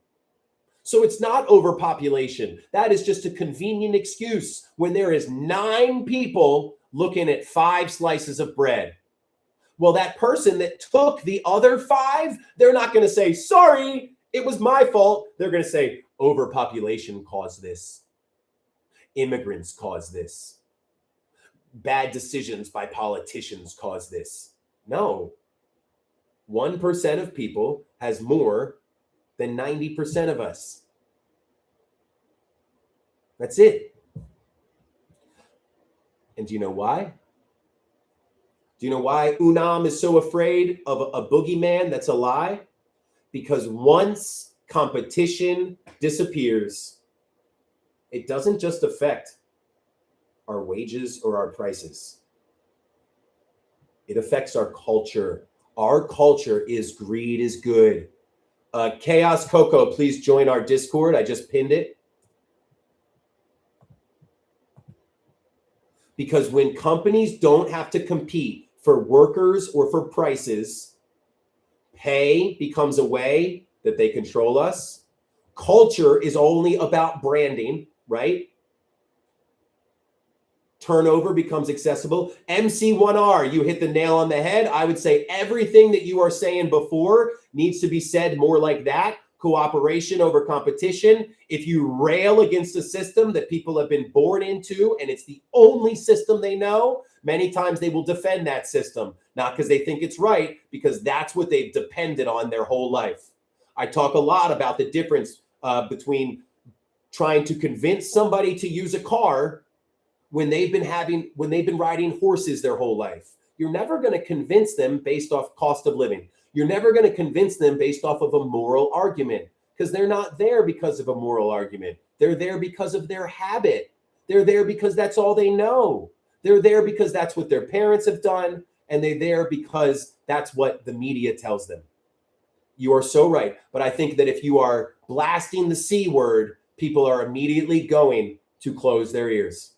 So it's not overpopulation. That is just a convenient excuse when there is 9 people looking at 5 slices of bread. Well, that person that took the other 5, they're not going to say, sorry, it was my fault. They're going to say, overpopulation caused this. Immigrants caused this. Bad decisions by politicians caused this. No. 1% of people has more than 90% of us. That's it. And do you know why? Do you know why Unam is so afraid of a boogeyman that's a lie? Because once competition disappears, it doesn't just affect our wages or our prices. It affects our culture. Our culture is greed is good. Chaos Coco, please join our Discord. I just pinned it. Because when companies don't have to compete for workers or for prices, pay becomes a way that they control us. Culture is only about branding, right? Turnover becomes accessible. MC1R, you hit the nail on the head. I would say everything that you are saying before needs to be said more like that. Cooperation over competition. If you rail against a system that people have been born into and it's the only system they know, many times they will defend that system, not because they think it's right, because that's what they've depended on their whole life. I talk a lot about the difference between trying to convince somebody to use a car when they've been riding horses their whole life. You're never going to convince them based off cost of living. You're never going to convince them based off of a moral argument, because they're not there because of a moral argument. They're there because of their habit. They're there because that's all they know. They're there because that's what their parents have done, and they're there because that's what the media tells them. You are so right. But I think that if you are blasting the C word, people are immediately going to close their ears.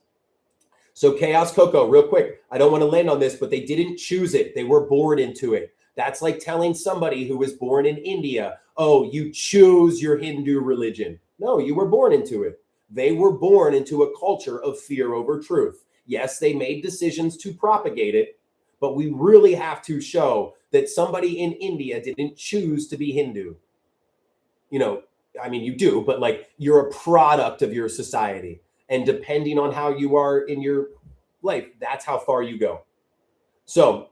So Chaos Coco, real quick, I don't want to land on this, but they didn't choose it. They were born into it. That's like telling somebody who was born in India, oh, you choose your Hindu religion. No, you were born into it. They were born into a culture of fear over truth. Yes, they made decisions to propagate it, but we really have to show that somebody in India didn't choose to be Hindu. You know, I mean, you do, but like you're a product of your society. And depending on how you are in your life, that's how far you go. So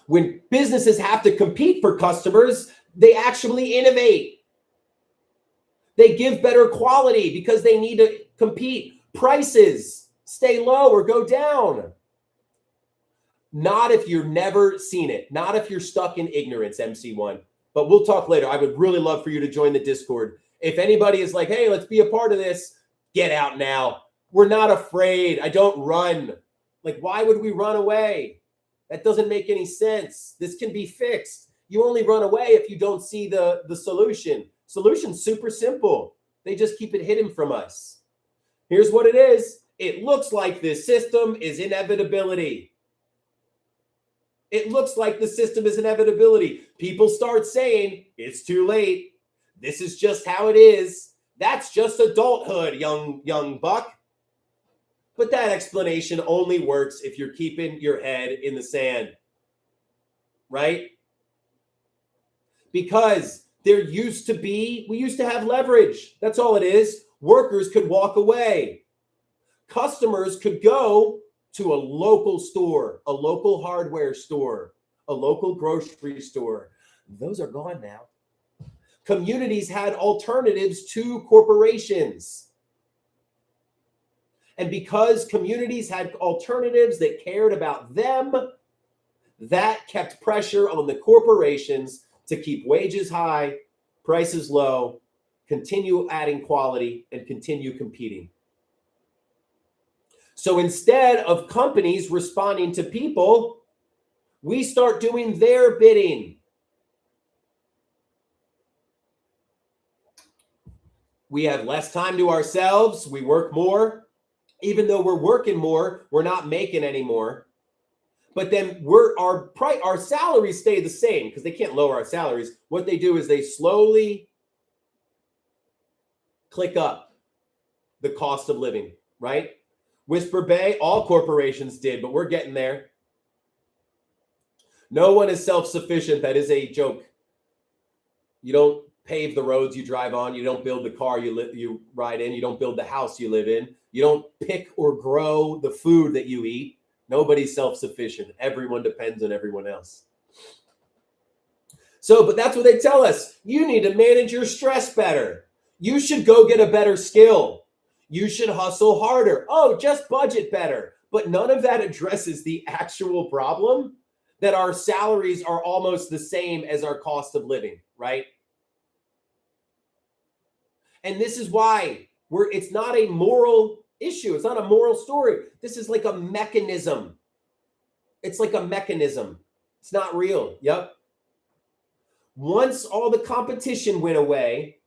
when businesses have to compete for customers, they actually innovate. They give better quality because they need to compete. Prices stay low or go down. Not if you've never seen it. Not if you're stuck in ignorance, MC1. But we'll talk later. I would really love for you to join the Discord. If anybody is like, hey, let's be a part of this, get out now. We're not afraid. I don't run. Like, why would we run away? That doesn't make any sense. This can be fixed. You only run away if you don't see the solution. Solution's super simple. They just keep it hidden from us. Here's what it is. It looks like this system is inevitability. It looks like the system is inevitability. People start saying, it's too late. This is just how it is. That's just adulthood, young buck. But that explanation only works if you're keeping your head in the sand, right? Because we used to have leverage. That's all it is. Workers could walk away. Customers could go to a local store, a local hardware store, a local grocery store. Those are gone now. Communities had alternatives to corporations. And because communities had alternatives that cared about them, that kept pressure on the corporations to keep wages high, prices low, continue adding quality, and continue competing. So instead of companies responding to people, we start doing their bidding. We have less time to ourselves. We work more. Even though we're working more, we're not making any more. But then our salaries stay the same because they can't lower our salaries. What they do is they slowly click up the cost of living, right? Whisper Bay, all corporations did, but we're getting there. No one is self-sufficient. That is a joke. You don't pave the roads you drive on. You don't build the car you ride in. You don't build the house you live in. You don't pick or grow the food that you eat. Nobody's self-sufficient. Everyone depends on everyone else. But that's what they tell us. You need to manage your stress better. You should go get a better skill. You should hustle harder. Oh, just budget better. But none of that addresses the actual problem that our salaries are almost the same as our cost of living, right? And this is why it's not a moral issue. It's not a moral story. This is like a mechanism. It's like a mechanism. It's not real. Yep. Once all the competition went away,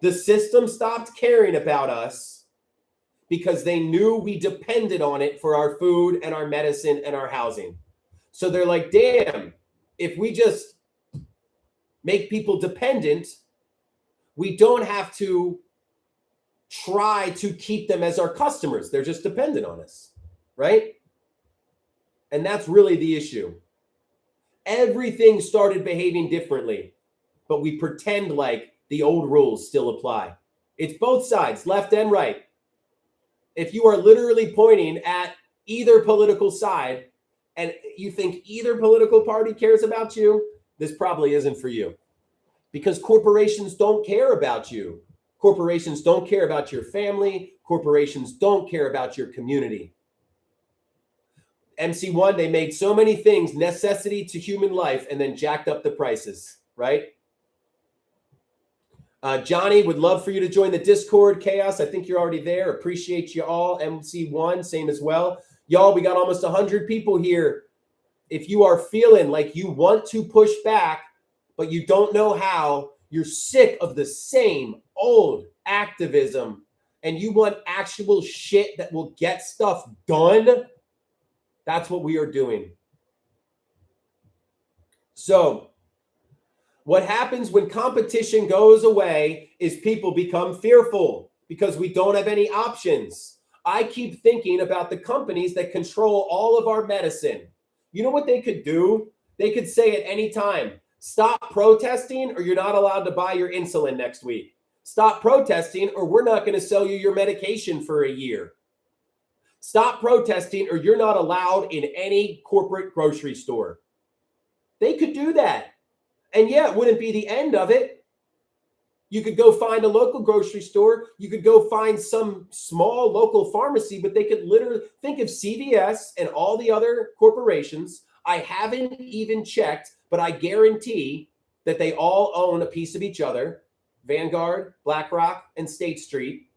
the system stopped caring about us because they knew we depended on it for our food and our medicine and our housing. So they're like, damn, if we just make people dependent, we don't have to try to keep them as our customers. They're just dependent on us, right? And that's really the issue. Everything started behaving differently, but we pretend like the old rules still apply. It's both sides, left and right. If you are literally pointing at either political side and you think either political party cares about you, this probably isn't for you. Because corporations don't care about you. Corporations don't care about your family. Corporations don't care about your community. MC1, they made so many things necessity to human life and then jacked up the prices, right? Johnny, would love for you to join the Discord. Chaos, I think you're already there. Appreciate you all. MC1, same as well. Y'all, we got almost 100 people here. If you are feeling like you want to push back, but you don't know how, you're sick of the same old activism, and you want actual shit that will get stuff done, that's what we are doing. So what happens when competition goes away is people become fearful because we don't have any options. I keep thinking about the companies that control all of our medicine. You know what they could do? They could say at any time, stop protesting or you're not allowed to buy your insulin next week. Stop protesting or we're not going to sell you your medication for a year. Stop protesting or you're not allowed in any corporate grocery store. They could do that. And yeah, it wouldn't be the end of it. You could go find a local grocery store. You could go find some small local pharmacy, but they could literally think of CVS and all the other corporations. I haven't even checked, but I guarantee that they all own a piece of each other. Vanguard, BlackRock, and State Street.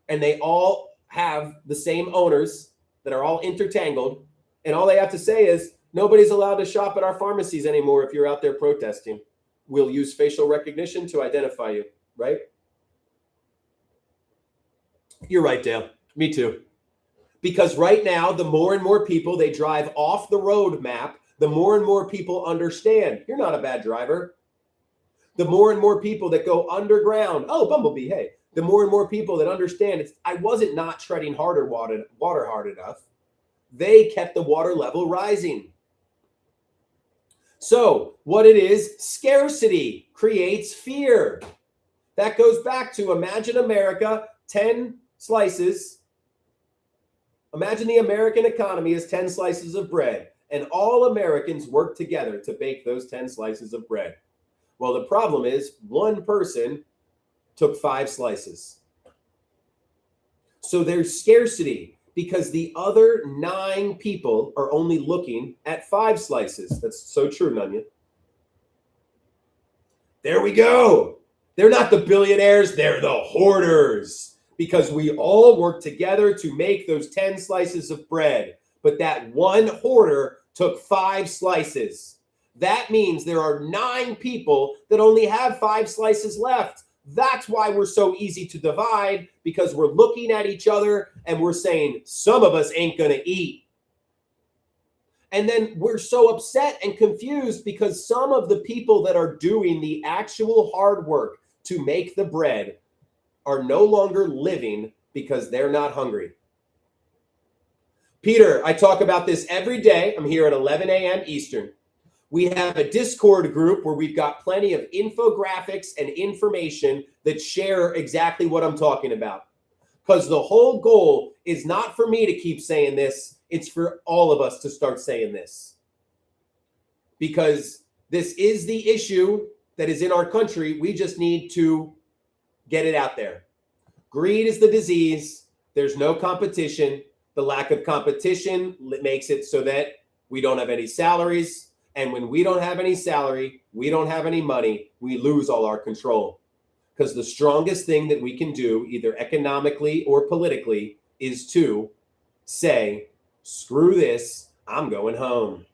And they all have the same owners that are all intertangled. And all they have to say is, nobody's allowed to shop at our pharmacies anymore if you're out there protesting. We'll use facial recognition to identify you. Right? You're right, Dale. Me too. Because right now, the more and more people they drive off the road map, the more and more people understand you're not a bad driver. The more and more people that go underground. Oh, Bumblebee, hey. The more and more people that understand I wasn't not treading water hard enough. They kept the water level rising. So what it is, scarcity creates fear. That goes back to imagine America, 10 slices. Imagine the American economy is 10 slices of bread, and all Americans work together to bake those 10 slices of bread. Well, the problem is one person took 5 slices. So there's scarcity because the other 9 people are only looking at 5 slices. That's so true, Nunya. There we go. They're not the billionaires, they're the hoarders. Because we all work together to make those 10 slices of bread. But that one hoarder took 5 slices. That means there are 9 people that only have 5 slices left. That's why we're so easy to divide, because we're looking at each other and we're saying, some of us ain't gonna eat. And then we're so upset and confused because some of the people that are doing the actual hard work to make the bread are no longer living because they're not hungry. Peter, I talk about this every day. I'm here at 11 a.m. Eastern. We have a Discord group where we've got plenty of infographics and information that share exactly what I'm talking about. Because the whole goal is not for me to keep saying this. It's for all of us to start saying this. Because this is the issue that is in our country. We just need to get it out there. Greed is the disease. There's no competition. The lack of competition makes it so that we don't have any salaries. And when we don't have any salary, we don't have any money, we lose all our control. Because the strongest thing that we can do, either economically or politically, is to say, screw this, I'm going home.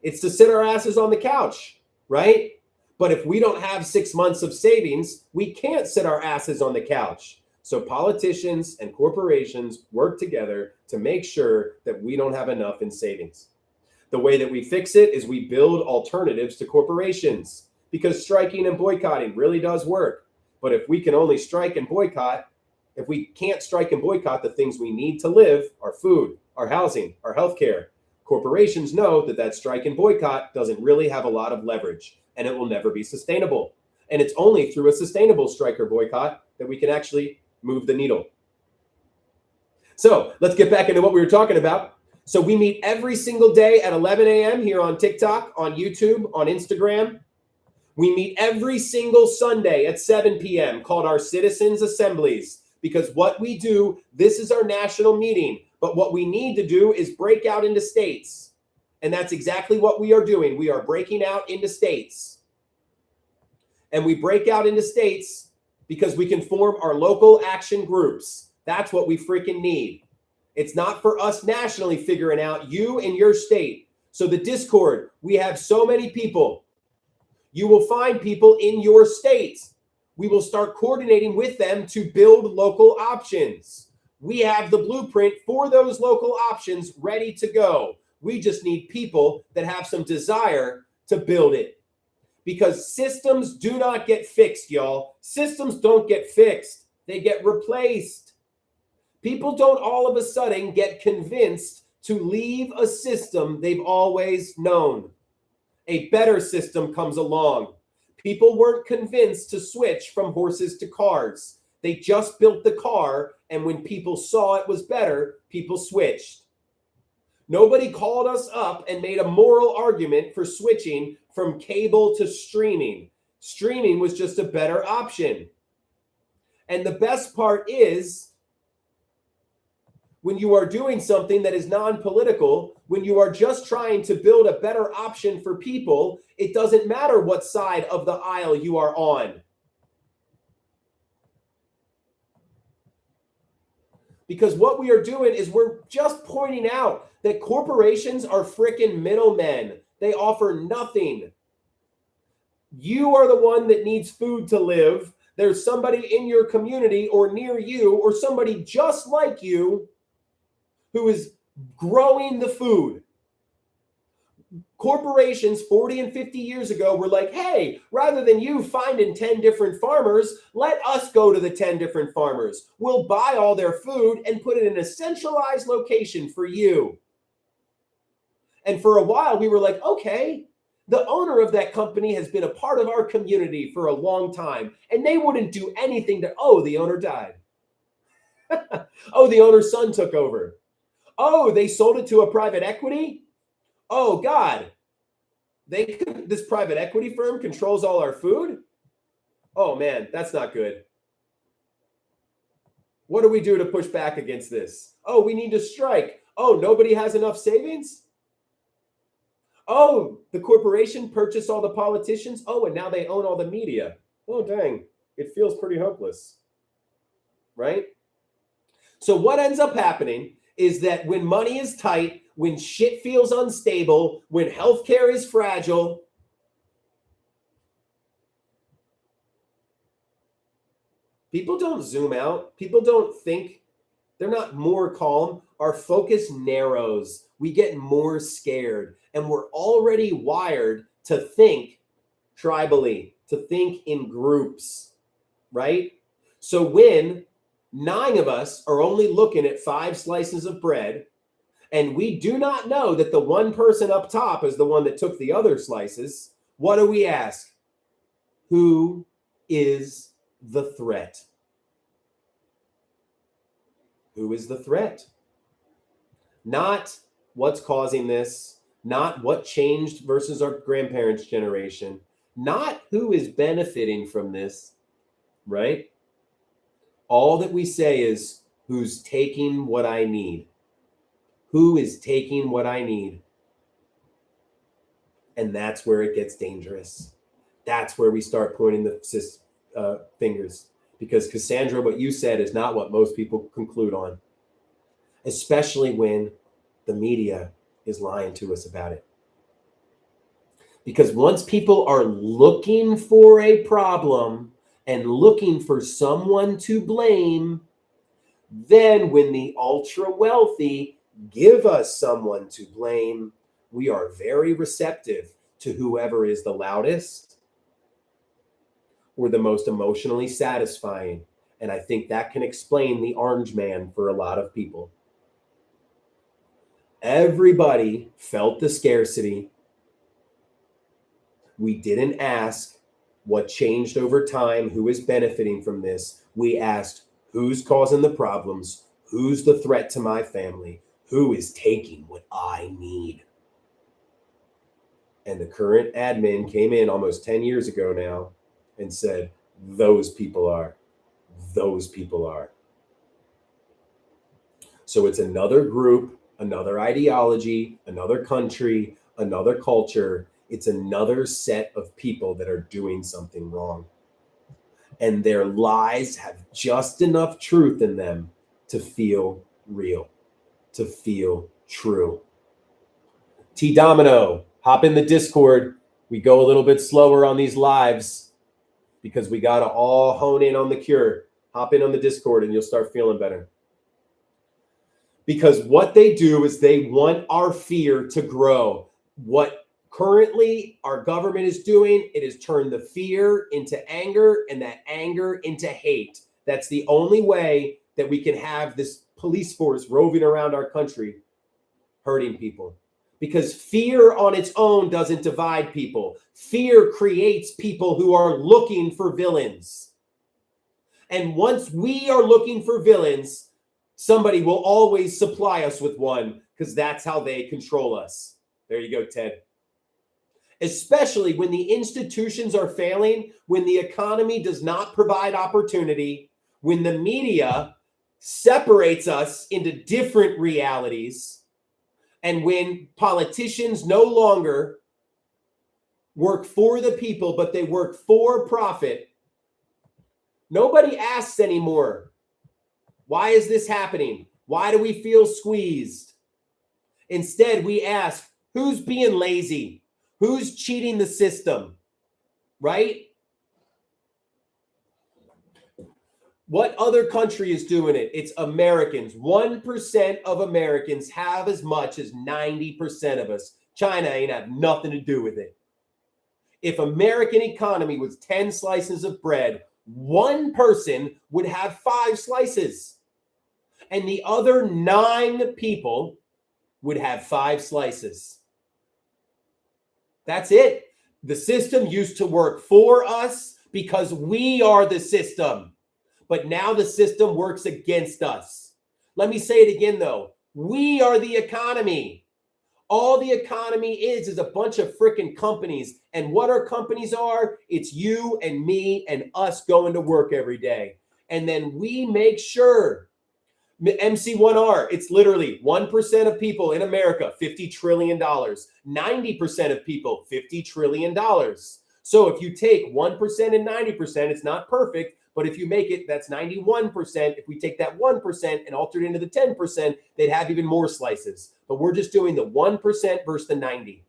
It's to sit our asses on the couch, right? But if we don't have 6 months of savings, we can't sit our asses on the couch. So politicians and corporations work together to make sure that we don't have enough in savings. The way that we fix it is we build alternatives to corporations, because striking and boycotting really does work. But if we can only strike and boycott, if we can't strike and boycott the things we need to live, our food, our housing, our healthcare, corporations know that that strike and boycott doesn't really have a lot of leverage, and it will never be sustainable. And it's only through a sustainable strike or boycott that we can actually move the needle. So let's get back into what we were talking about. So we meet every single day at 11 a.m. here on TikTok, on YouTube, on Instagram. We meet every single Sunday at 7 p.m. called our Citizens Assemblies, because what we do, this is our national meeting. But what we need to do is break out into states. And that's exactly what we are doing. We are breaking out into states. And we break out into states because we can form our local action groups. That's what we freaking need. It's not for us nationally figuring out you and your state. So the Discord, we have so many people. You will find people in your state. We will start coordinating with them to build local options. We have the blueprint for those local options ready to go. We just need people that have some desire to build it. Because systems do not get fixed, y'all. Systems don't get fixed. They get replaced. People don't all of a sudden get convinced to leave a system they've always known. A better system comes along. People weren't convinced to switch from horses to cars. They just built the car, and when people saw it was better, people switched. Nobody called us up and made a moral argument for switching from cable to streaming. Streaming was just a better option. And the best part is, when you are doing something that is non-political, when you are just trying to build a better option for people, it doesn't matter what side of the aisle you are on. Because what we are doing is we're just pointing out that corporations are freaking middlemen. They offer nothing. You are the one that needs food to live. There's somebody in your community or near you or somebody just like you who is growing the food. Corporations 40 and 50 years ago were like, hey, rather than you finding 10 different farmers, let us go to the 10 different farmers. We'll buy all their food and put it in a centralized location for you. And for a while, we were like, okay, the owner of that company has been a part of our community for a long time, and they wouldn't do anything to, oh, the owner died. Oh, the owner's son took over. Oh, they sold it to a private equity? Oh, God. This private equity firm controls all our food? Oh, man, that's not good. What do we do to push back against this? Oh, we need to strike. Oh, nobody has enough savings? Oh, the corporation purchased all the politicians? Oh, and now they own all the media. Oh, dang. It feels pretty hopeless. Right? So what ends up happening is that when money is tight, when shit feels unstable, when healthcare is fragile, people don't zoom out. People don't think. They're not more calm. Our focus narrows. We get more scared. And we're already wired to think tribally, to think in groups, right? So when 9 of us are only looking at 5 slices of bread, and we do not know that the one person up top is the one that took the other slices, what do we ask? Who is the threat? Who is the threat? Not what's causing this, not what changed versus our grandparents' generation, not who is benefiting from this, right? All that we say is who's taking what I need. Who is taking what I need? And that's where it gets dangerous. That's where we start pointing the fingers. Because Cassandra, what you said is not what most people conclude on, especially when the media is lying to us about it. Because once people are looking for a problem and looking for someone to blame, then when the ultra wealthy give us someone to blame, we are very receptive to whoever is the loudest or the most emotionally satisfying. And I think that can explain the orange man for a lot of people. Everybody felt the scarcity. We didn't ask what changed over time, who is benefiting from this. We asked who's causing the problems, who's the threat to my family, who is taking what I need. And the current admin came in almost 10 years ago now and said, those people are. So it's another group, another ideology, another country, another culture. It's another set of people that are doing something wrong. And their lies have just enough truth in them to feel real, to feel true. T Domino, hop in the Discord. We go a little bit slower on these lives because we got to all hone in on the cure. Hop in on the Discord and you'll start feeling better. Because what they do is they want our fear to grow. What currently our government is doing, it has turned the fear into anger and that anger into hate. That's the only way that we can have this police force roving around our country hurting people. Because fear on its own doesn't divide people. Fear creates people who are looking for villains. And once we are looking for villains, somebody will always supply us with one because that's how they control us. There you go, Ted. Especially when the institutions are failing, when the economy does not provide opportunity, when the media separates us into different realities, and when politicians no longer work for the people, but they work for profit, nobody asks anymore, why is this happening? Why do we feel squeezed? Instead, we ask, who's being lazy? Who's cheating the system? Right? What other country is doing it? It's Americans. 1% of Americans have as much as 90% of us. China ain't have nothing to do with it. If American economy was 10 slices of bread, one person would have 5 slices. And the other 9 people would have 5 slices. That's it. The system used to work for us because we are the system. But now the system works against us. Let me say it again, though. We are the economy. All the economy is a bunch of freaking companies. And what our companies are, it's you and me and us going to work every day. And then we make sure, MC1R, it's literally 1% of people in America, $50 trillion. 90% of people, $50 trillion. So if you take 1% and 90%, it's not perfect. But if you make it, that's 91%. If we take that 1% and alter it into the 10%, they'd have even more slices. But we're just doing the 1% versus the 90.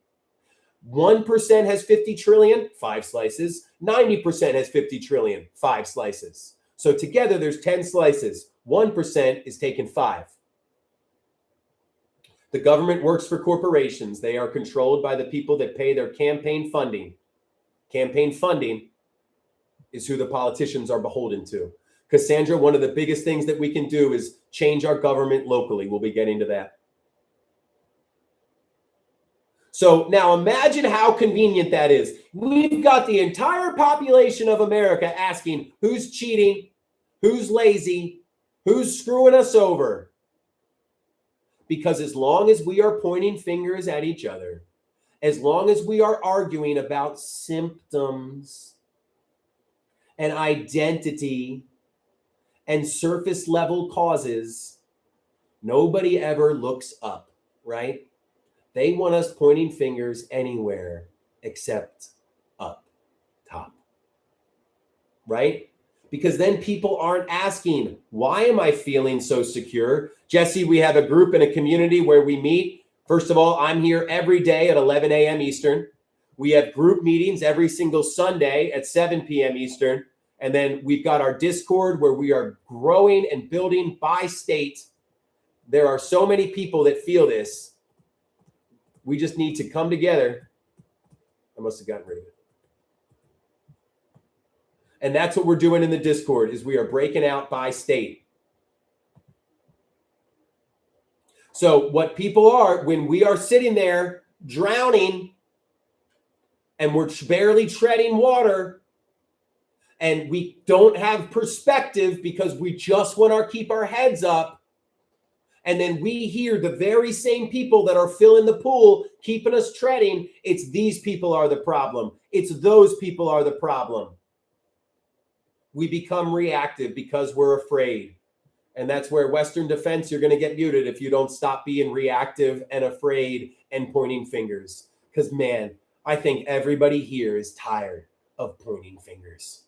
1% has 50 trillion, 5 slices. 90% has 50 trillion, 5 slices. So together there's 10 slices. 1% is taking 5. The government works for corporations. They are controlled by the people that pay their campaign funding. Campaign funding is who the politicians are beholden to. Cassandra, one of the biggest things that we can do is change our government locally. We'll be getting to that. So now imagine how convenient that is. We've got the entire population of America asking who's cheating, who's lazy, who's screwing us over. Because as long as we are pointing fingers at each other, as long as we are arguing about symptoms and identity and surface level causes, nobody ever looks up, right? They want us pointing fingers anywhere except up top, right? Because then people aren't asking, why am I feeling so secure? Jesse, we have a group and a community where we meet. First of all, I'm here every day at 11 a.m. Eastern. We have group meetings every single Sunday at 7 p.m. Eastern. And then we've got our Discord where we are growing and building by state. There are so many people that feel this. We just need to come together. I must have gotten rid of it. And that's what we're doing in the Discord, is we are breaking out by state. So what people are, when we are sitting there drowning and we're barely treading water and we don't have perspective because we just want to keep our heads up, and then we hear the very same people that are filling the pool, keeping us treading, it's these people are the problem. It's those people are the problem. We become reactive because we're afraid. And that's where Western defense, you're going to get muted if you don't stop being reactive and afraid and pointing fingers. Because, man, I think everybody here is tired of pointing fingers.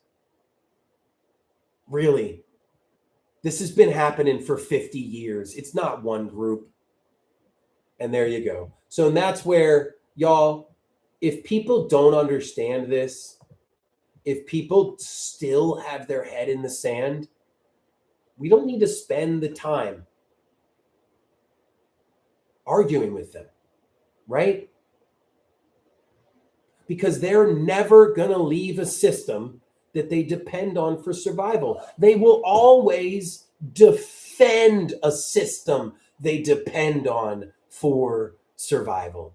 Really. This has been happening for 50 years. It's not one group. And there you go. So that's where, y'all, if people don't understand this, if people still have their head in the sand, we don't need to spend the time arguing with them, right? Because they're never going to leave a system that they depend on for survival. They will always defend a system they depend on for survival.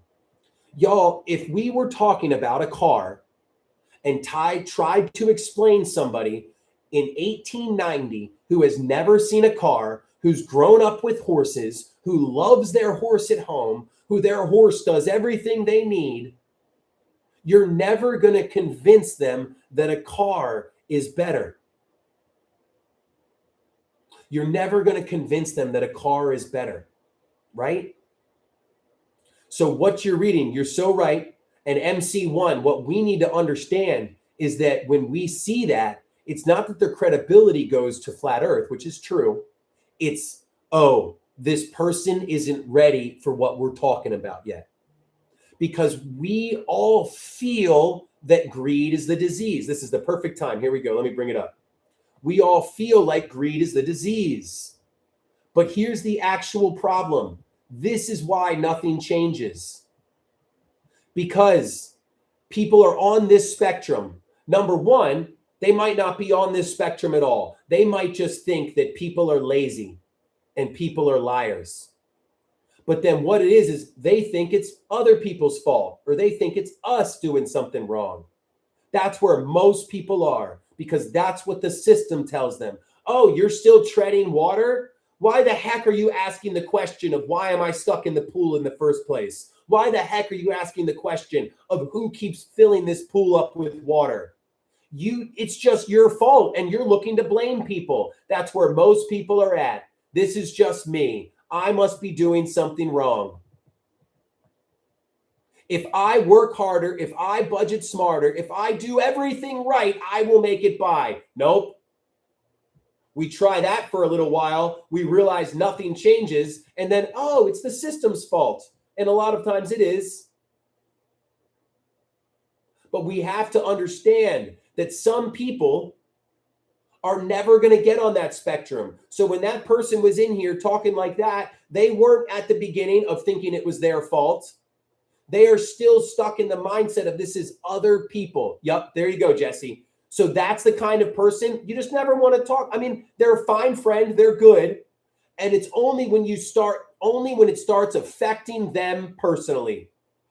Y'all, if we were talking about a car and tried to explain somebody in 1890 who has never seen a car, who's grown up with horses, who loves their horse at home, who their horse does everything they need, you're never going to convince them that a car is better. You're never going to convince them that a car is better, right? So what you're reading, you're so right. And MC1, what we need to understand is that when we see that, it's not that their credibility goes to flat earth, which is true. It's, oh, this person isn't ready for what we're talking about yet. Because we all feel that greed is the disease. This is the perfect time. Here we go. Let me bring it up. We all feel like greed is the disease. But here's the actual problem. This is why nothing changes. Because people are on this spectrum. Number one, they might not be on this spectrum at all. They might just think that people are lazy and people are liars. But then what it is they think it's other people's fault, or they think it's us doing something wrong. That's where most people are, because that's what the system tells them. Oh, you're still treading water? Why the heck are you asking the question of why am I stuck in the pool in the first place? Why the heck are you asking the question of who keeps filling this pool up with water? It's just your fault, and you're looking to blame people. That's where most people are at. This is just me. I must be doing something wrong. If I work harder, if I budget smarter, if I do everything right, I will make it by. Nope. We try that for a little while. We realize nothing changes. And then, oh, it's the system's fault. And a lot of times it is. But we have to understand that some people are never going to get on that spectrum. So when that person was in here talking like that, they weren't at the beginning of thinking it was their fault. They are still stuck in the mindset of this is other people. Yep, there you go, Jesse. So that's the kind of person you just never want to talk. I mean, they're a fine friend. They're good. And it's only when it starts affecting them personally,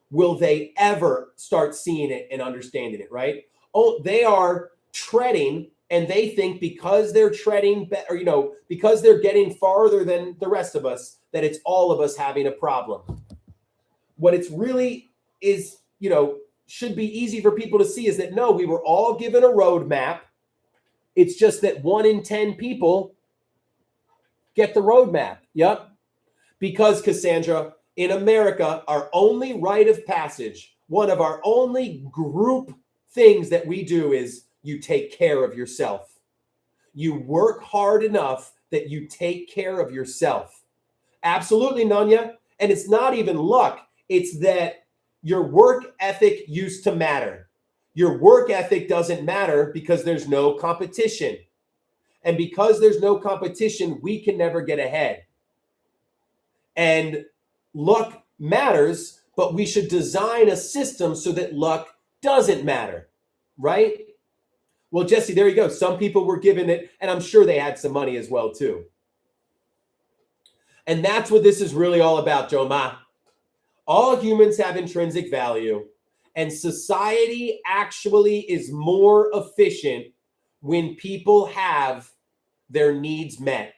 will they ever start seeing it and understanding it, right? Oh, they are treading. And they think because they're treading, or, because they're getting farther than the rest of us, that it's all of us having a problem. What it's really is, should be easy for people to see is that, no, we were all given a roadmap. It's just that 1 in 10 people get the roadmap. Yep. Because, Cassandra, in America, our only rite of passage, one of our only group things that we do is you take care of yourself. You work hard enough that you take care of yourself. Absolutely, Nanya. And it's not even luck. It's that your work ethic used to matter. Your work ethic doesn't matter because there's no competition. And because there's no competition, we can never get ahead. And luck matters, but we should design a system so that luck doesn't matter, right? Well, Jesse, there you go. Some people were given it, and I'm sure they had some money as well, too. And that's what this is really all about, Joe Ma. All humans have intrinsic value, and society actually is more efficient when people have their needs met.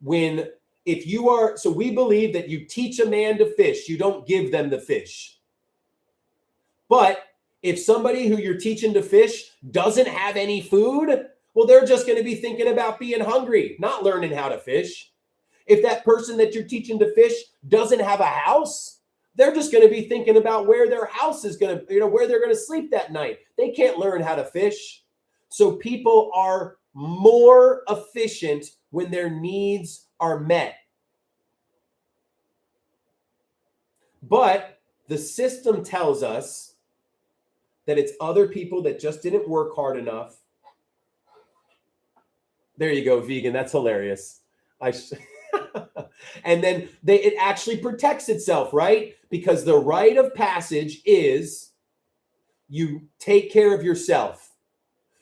So we believe that you teach a man to fish, you don't give them the fish. But if somebody who you're teaching to fish doesn't have any food, well, they're just going to be thinking about being hungry, not learning how to fish. If that person that you're teaching to fish doesn't have a house, they're just going to be thinking about where their house is going to, where they're going to sleep that night. They can't learn how to fish. So people are more efficient when their needs are met. But the system tells us that it's other people that just didn't work hard enough. There you go, vegan. That's hilarious. And then it actually protects itself, right? Because the rite of passage is you take care of yourself.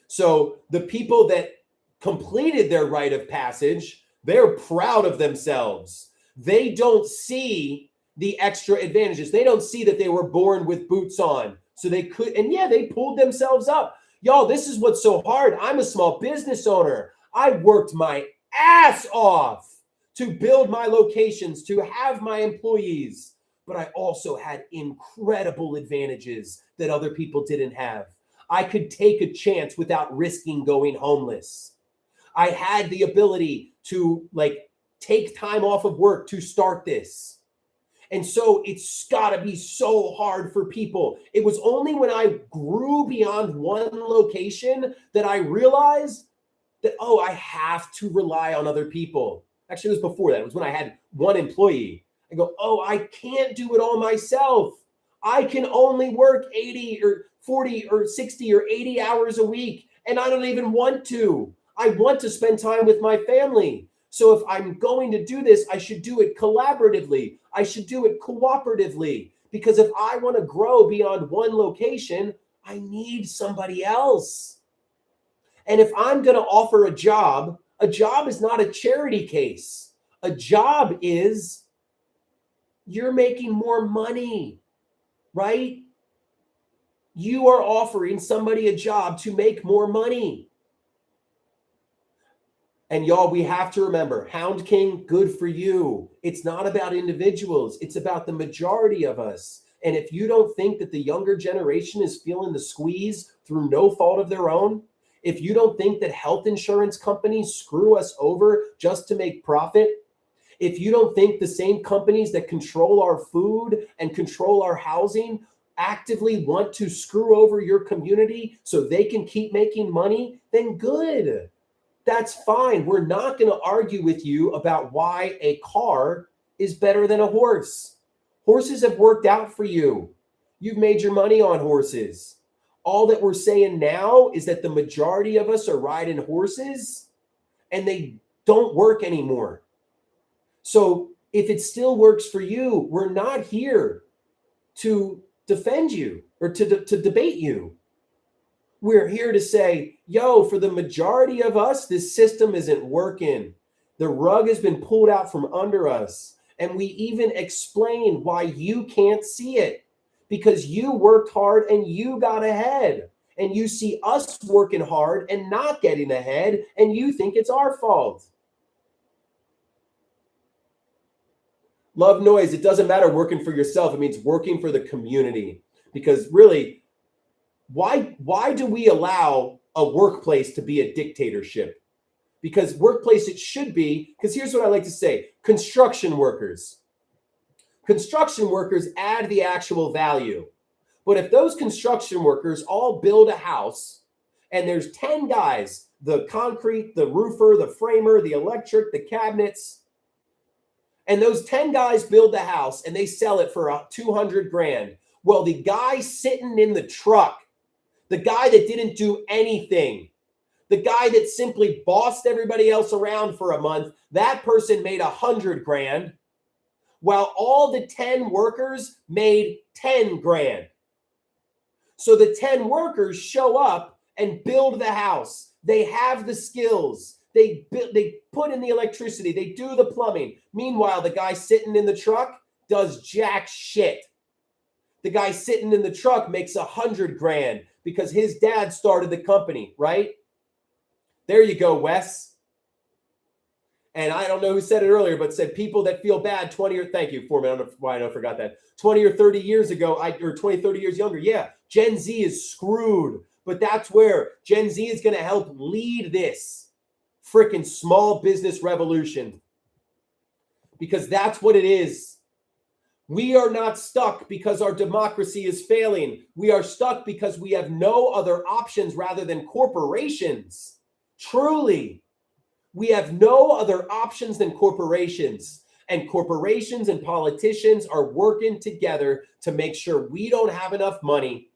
So the people that completed their rite of passage, they're proud of themselves. They don't see the extra advantages. They don't see that they were born with boots on. So they could, and yeah, they pulled themselves up. Y'all, this is what's so hard. I'm a small business owner. I worked my ass off to build my locations, to have my employees. But I also had incredible advantages that other people didn't have. I could take a chance without risking going homeless. I had the ability to like take time off of work to start this. And so it's got to be so hard for people. It was only when I grew beyond one location that I realized that, oh, I have to rely on other people. Actually, it was before that. It was when I had one employee. I go, oh, I can't do it all myself. I can only work 80 or 40 or 60 or 80 hours a week. And I don't even want to. I want to spend time with my family. So if I'm going to do this, I should do it collaboratively. I should do it cooperatively. Because if I want to grow beyond one location, I need somebody else. And if I'm going to offer a job is not a charity case. A job is you're making more money, right? You are offering somebody a job to make more money. And y'all, we have to remember, Hound King, good for you. It's not about individuals. It's about the majority of us. And if you don't think that the younger generation is feeling the squeeze through no fault of their own, if you don't think that health insurance companies screw us over just to make profit, if you don't think the same companies that control our food and control our housing actively want to screw over your community so they can keep making money, then good. That's fine. We're not going to argue with you about why a car is better than a horse. Horses have worked out for you. You've made your money on horses. All that we're saying now is that the majority of us are riding horses and they don't work anymore. So if it still works for you, we're not here to defend you or to debate you. We're here to say, yo, for the majority of us, this system isn't working. The rug has been pulled out from under us. And we even explain why you can't see it. Because you worked hard and you got ahead. And you see us working hard and not getting ahead. And you think it's our fault. Love noise. It doesn't matter working for yourself. It means working for the community. Because really, why do we allow a workplace to be a dictatorship? Because workplace it should be, because here's what I like to say, construction workers. Construction workers add the actual value. But if those construction workers all build a house and there's 10 guys, the concrete, the roofer, the framer, the electric, the cabinets, and those 10 guys build the house and they sell it for 200 grand. Well, the guy sitting in the truck, the guy that didn't do anything, the guy that simply bossed everybody else around for a month, that person made 100 grand, while all the 10 workers made 10 grand. So the 10 workers show up and build the house. They have the skills. They put in the electricity. They do the plumbing. Meanwhile, the guy sitting in the truck does jack shit. The guy sitting in the truck makes 100 grand because his dad started the company, right? There you go, Wes. And I don't know who said it earlier, but said people that feel bad 20 or thank you for me. I don't know why I forgot that. 20 or 30 years ago, or 20, 30 years younger. Yeah, Gen Z is screwed. But that's where Gen Z is going to help lead this freaking small business revolution. Because that's what it is. We are not stuck because our democracy is failing. We are stuck because we have no other options rather than corporations. Truly, we have no other options than corporations. And corporations and politicians are working together to make sure we don't have enough money.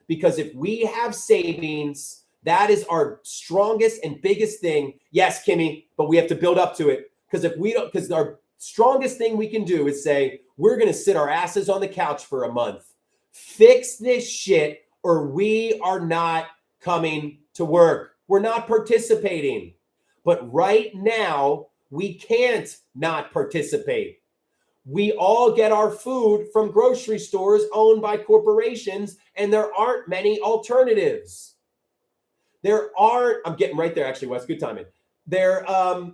Because if we have savings, that is our strongest and biggest thing. Yes, Kimmy, but we have to build up to it. Because if we don't, because our strongest thing we can do is say, we're going to sit our asses on the couch for a month. Fix this shit or we are not coming to work. We're not participating. But right now, we can't not participate. We all get our food from grocery stores owned by corporations, and there aren't many alternatives. I'm getting right there, actually, Wes. Good timing. There are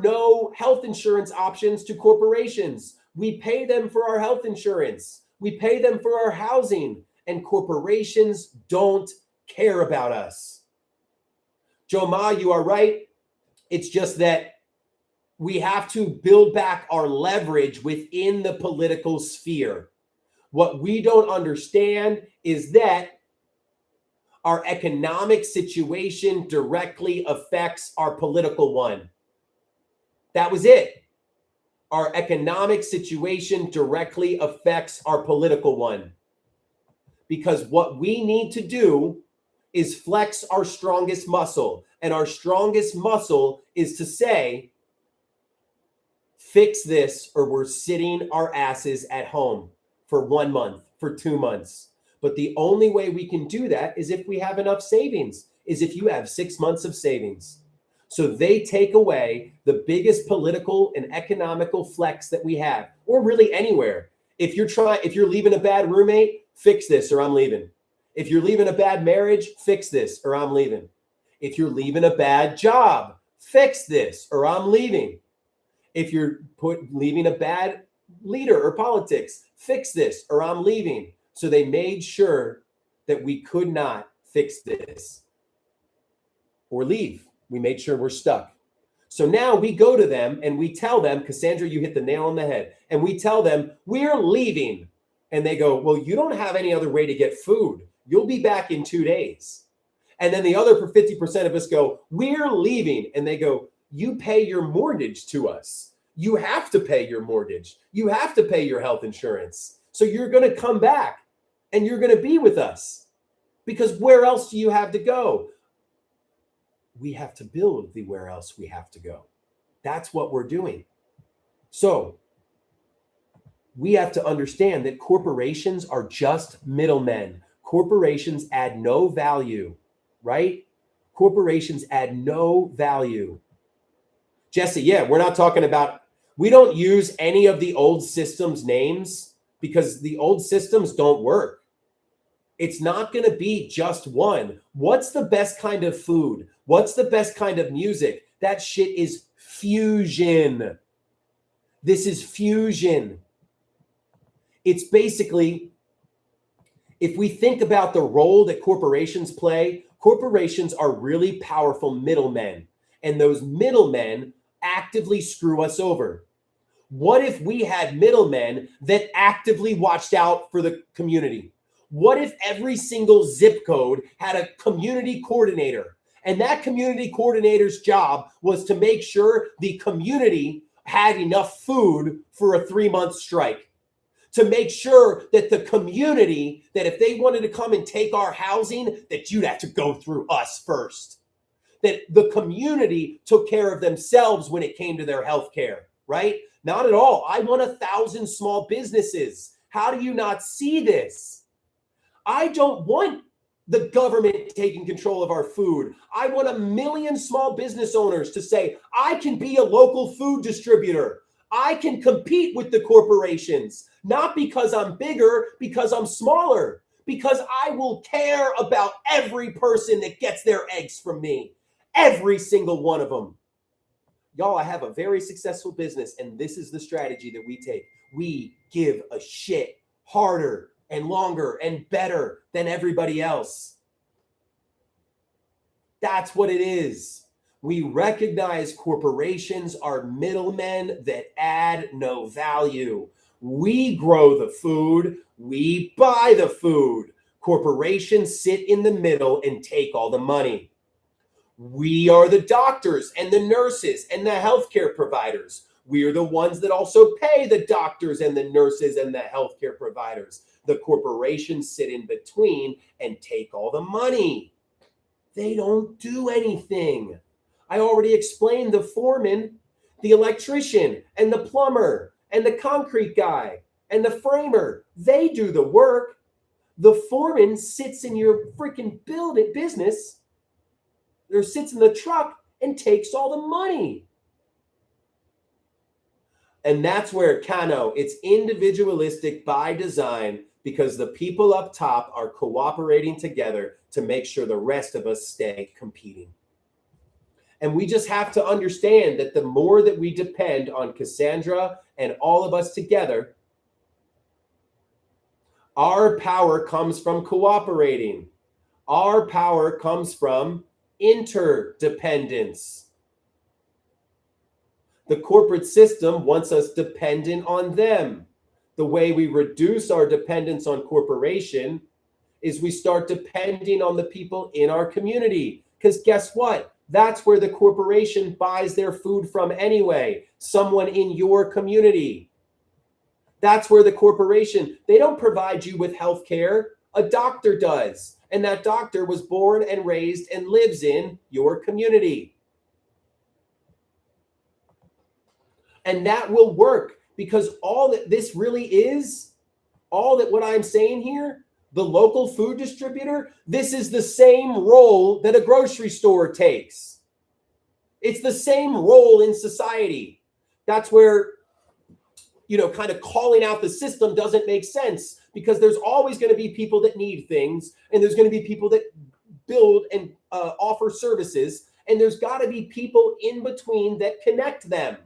no health insurance options to corporations. We pay them for our health insurance. We pay them for our housing, and corporations don't care about us. Joe Ma, you are right. It's just that we have to build back our leverage within the political sphere. What we don't understand is that our economic situation directly affects our political one. That was it. Our economic situation directly affects our political one. Because what we need to do is flex our strongest muscle. And our strongest muscle is to say, fix this or we're sitting our asses at home for 1 month, for 2 months. But the only way we can do that is if we have enough savings, is if you have 6 months of savings. So they take away the biggest political and economical flex that we have, or really anywhere. If you're leaving a bad roommate, fix this or I'm leaving. If you're leaving a bad marriage, fix this or I'm leaving. If you're leaving a bad job, fix this or I'm leaving. If you're leaving a bad leader or politics, fix this or I'm leaving. So they made sure that we could not fix this or leave. We made sure we're stuck. So now we go to them and we tell them, Cassandra, you hit the nail on the head. And we tell them, we're leaving. And they go, well, you don't have any other way to get food. You'll be back in 2 days. And then the other 50% of us go, we're leaving. And they go, you pay your mortgage to us. You have to pay your mortgage. You have to pay your health insurance. So you're going to come back and you're going to be with us. Because where else do you have to go? We have to build the where else we have to go. That's what we're doing. So we have to understand that corporations are just middlemen. Corporations add no value, right? Corporations add no value. Jesse, yeah, we're not talking about, we don't use any of the old systems names because the old systems don't work. It's not going to be just one. What's the best kind of food? What's the best kind of music? That shit is fusion. This is fusion. It's basically, if we think about the role that corporations play, corporations are really powerful middlemen. And those middlemen actively screw us over. What if we had middlemen that actively watched out for the community? What if every single zip code had a community coordinator? And that community coordinator's job was to make sure the community had enough food for a 3-month strike. To make sure that the community, that if they wanted to come and take our housing, that you'd have to go through us first. That the community took care of themselves when it came to their health care, right? Not at all. I want 1,000 small businesses. How do you not see this? I don't want the government taking control of our food. I want 1 million small business owners to say, I can be a local food distributor. I can compete with the corporations, not because I'm bigger, because I'm smaller, because I will care about every person that gets their eggs from me, every single one of them. Y'all, I have a very successful business, and this is the strategy that we take. We give a shit harder and longer and better than everybody else. That's what it is. We recognize corporations are middlemen that add no value. We grow the food. We buy the food. Corporations sit in the middle and take all the money. We are the doctors and the nurses and the healthcare providers. We are the ones that also pay the doctors and the nurses and the healthcare providers. The corporations sit in between and take all the money. They don't do anything. I already explained the foreman, the electrician, and the plumber, and the concrete guy, and the framer. They do the work. The foreman sits in your freaking business, or sits in the truck and takes all the money. And that's where Kano, it's individualistic by design, because the people up top are cooperating together to make sure the rest of us stay competing. And we just have to understand that the more that we depend on Cassandra and all of us together, our power comes from cooperating. Our power comes from interdependence. The corporate system wants us dependent on them. The way we reduce our dependence on corporation is we start depending on the people in our community. Because guess what? That's where the corporation buys their food from anyway. Someone in your community. That's where the corporation, they don't provide you with health care. A doctor does. And that doctor was born and raised and lives in your community. And that will work because all that this really is, all that what I'm saying here, the local food distributor, this is the same role that a grocery store takes. It's the same role in society. That's where, kind of calling out the system doesn't make sense because there's always going to be people that need things and there's going to be people that build and offer services and there's got to be people in between that connect them.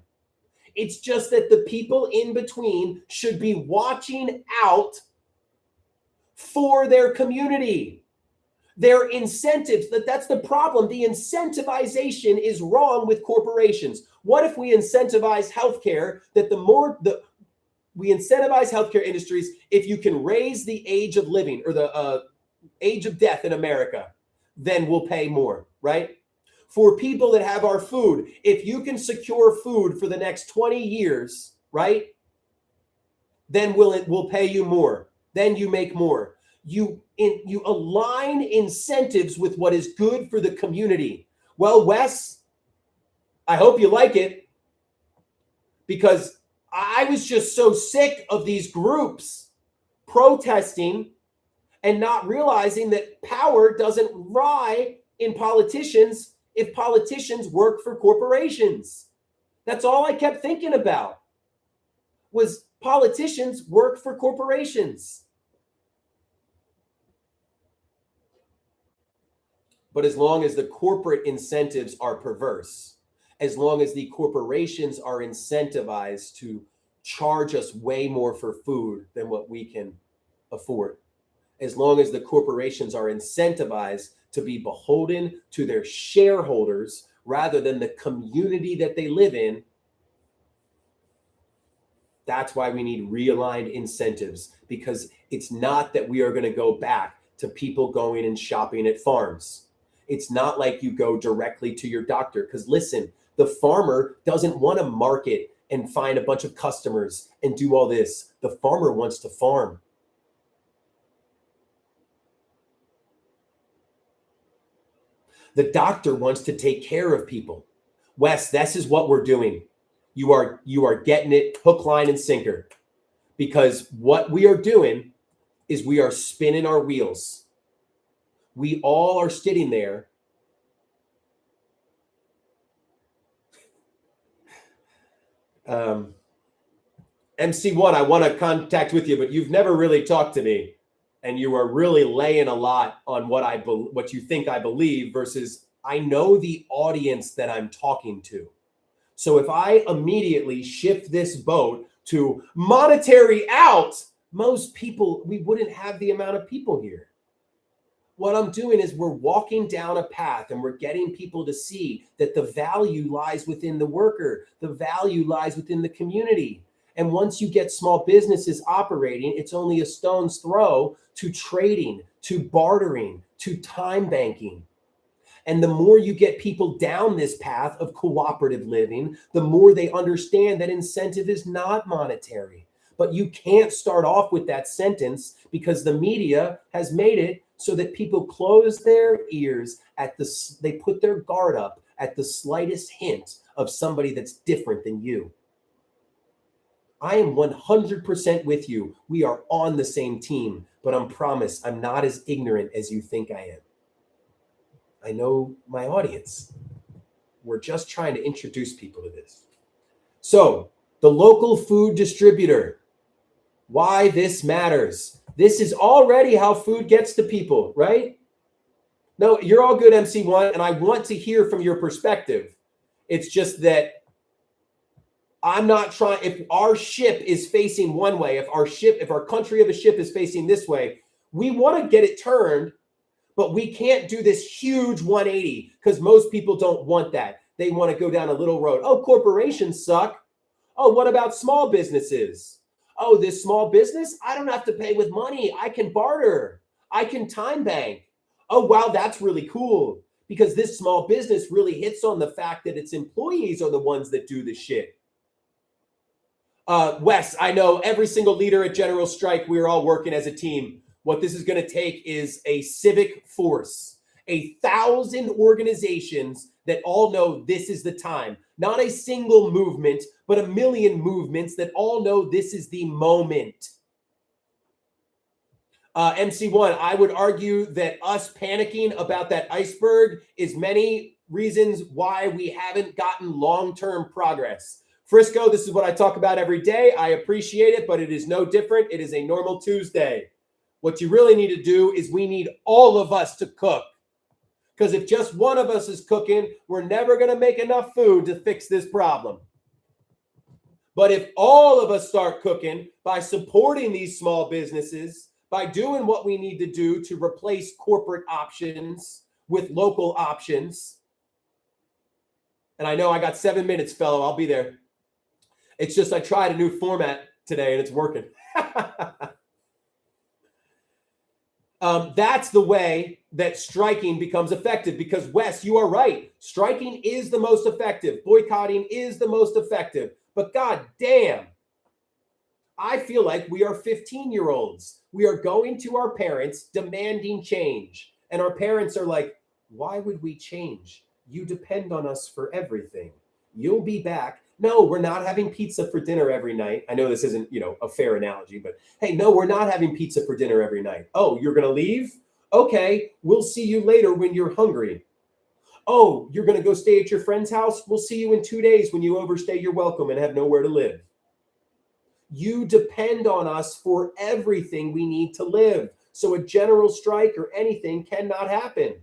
It's just that the people in between should be watching out for their community. Their incentives, that's the problem. The incentivization is wrong with corporations. What if we incentivize healthcare that we incentivize healthcare industries if you can raise the age of living or the age of death in America, then we'll pay more, right? For people that have our food, if you can secure food for the next 20 years, right? Then we'll pay you more. Then you make more. You align incentives with what is good for the community. Well, Wes, I hope you like it because I was just so sick of these groups protesting and not realizing that power doesn't lie in politicians if politicians work for corporations. That's all I kept thinking about was politicians work for corporations. But as long as the corporate incentives are perverse, as long as the corporations are incentivized to charge us way more for food than what we can afford, as long as the corporations are incentivized to be beholden to their shareholders rather than the community that they live in, that's why we need realigned incentives, because it's not that we are going to go back to people going and shopping at farms. It's not like you go directly to your doctor because listen, the farmer doesn't want to market and find a bunch of customers and do all this. The farmer wants to farm. The doctor wants to take care of people. Wes, this is what we're doing. You are getting it hook, line, and sinker. Because what we are doing is we are spinning our wheels. We all are sitting there. MC1, I want to contact with you, but you've never really talked to me. And you are really laying a lot on what you think I believe versus I know the audience that I'm talking to. So if I immediately shift this boat to monetary out, most people, we wouldn't have the amount of people here. What I'm doing is we're walking down a path and we're getting people to see that the value lies within the worker. The value lies within the community. And once you get small businesses operating, it's only a stone's throw to trading, to bartering, to time banking. And the more you get people down this path of cooperative living, the more they understand that incentive is not monetary. But you can't start off with that sentence because the media has made it so that people close their ears they put their guard up at the slightest hint of somebody that's different than you. I am 100% with you. We are on the same team, but I promise I'm not as ignorant as you think I am. I know my audience. We're just trying to introduce people to this. So, the local food distributor. Why this matters. This is already how food gets to people, right? No, you're all good, MC1, and I want to hear from your perspective. It's just that I'm not trying, if our ship is facing one way, if our country of a ship is facing this way, we want to get it turned, But we can't do this huge 180 because most people don't want that. They want to go down a little road. Oh, corporations suck. Oh, what about small businesses? Oh, this small business, I don't have to pay with money. I can barter. I can time bank. Oh, wow, that's really cool because this small business really hits on the fact that its employees are the ones that do the shit. Wes, I know every single leader at General Strike, we're all working as a team. What this is going to take is a civic force, 1,000 organizations that all know this is the time. Not a single movement, but 1 million movements that all know this is the moment. MC1, I would argue that us panicking about that iceberg is many reasons why we haven't gotten long-term progress. Frisco, this is what I talk about every day. I appreciate it, but it is no different. It is a normal Tuesday. What you really need to do is we need all of us to cook. Because if just one of us is cooking, we're never going to make enough food to fix this problem. But if all of us start cooking by supporting these small businesses, by doing what we need to do to replace corporate options with local options, and I know I got 7 minutes, fellow, I'll be there. It's just I tried a new format today and it's working. That's the way that striking becomes effective because, Wes, you are right. Striking is the most effective. Boycotting is the most effective. But God damn, I feel like we are 15-year-olds. We are going to our parents demanding change. And our parents are like, why would we change? You depend on us for everything. You'll be back. No, we're not having pizza for dinner every night. I know this isn't, a fair analogy, but hey, no, we're not having pizza for dinner every night. Oh, you're going to leave? Okay, we'll see you later when you're hungry. Oh, you're going to go stay at your friend's house? We'll see you in 2 days when you overstay your welcome and have nowhere to live. You depend on us for everything we need to live. So a general strike or anything cannot happen.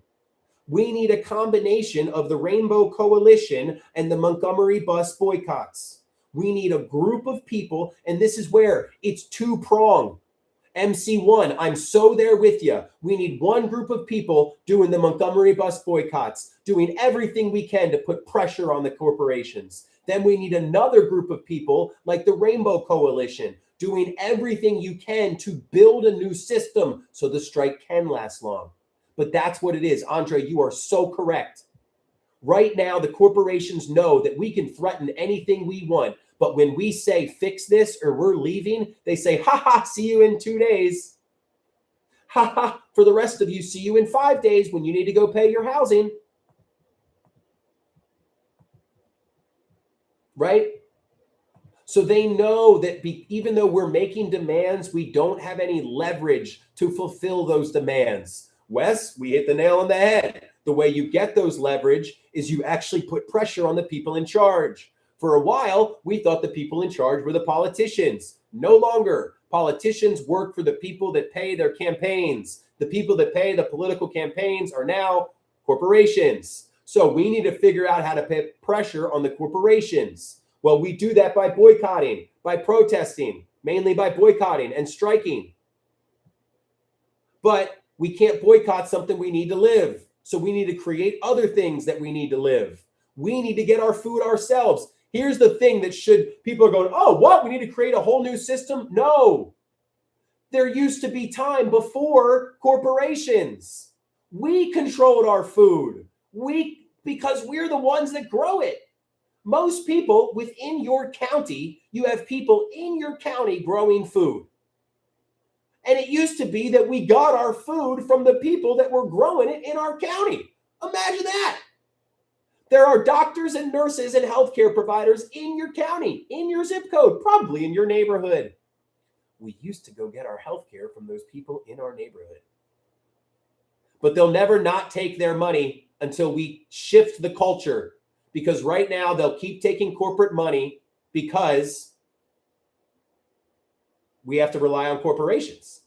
We need a combination of the Rainbow Coalition and the Montgomery bus boycotts. We need a group of people, and this is where it's two-pronged. MC1, I'm so there with you. We need one group of people doing the Montgomery bus boycotts, doing everything we can to put pressure on the corporations. Then we need another group of people like the Rainbow Coalition, doing everything you can to build a new system so the strike can last long. But that's what it is. Andre, you are so correct. Right now, the corporations know that we can threaten anything we want. But when we say fix this or we're leaving, they say, ha ha, see you in 2 days. Ha ha, for the rest of you, see you in 5 days when you need to go pay your housing. Right? So they know that even though we're making demands, we don't have any leverage to fulfill those demands. Wes, we hit the nail on the head. The way you get those leverage is you actually put pressure on the people in charge. For a while, we thought the people in charge were the politicians. No longer. Politicians work for the people that pay their campaigns. The people that pay the political campaigns are now corporations. So we need to figure out how to put pressure on the corporations. Well, we do that by boycotting, by protesting, mainly by boycotting and striking. But we can't boycott something we need to live. So we need to create other things that we need to live. We need to get our food ourselves. Here's the thing that people are going, oh, what? We need to create a whole new system? No. There used to be time before corporations. We controlled our food. Because we're the ones that grow it. Most people within your county, you have people in your county growing food. And it used to be that we got our food from the people that were growing it in our county. Imagine that. There are doctors and nurses and healthcare providers in your county, in your zip code, probably in your neighborhood. We used to go get our healthcare from those people in our neighborhood. But they'll never not take their money until we shift the culture. Because right now they'll keep taking corporate money because we have to rely on corporations.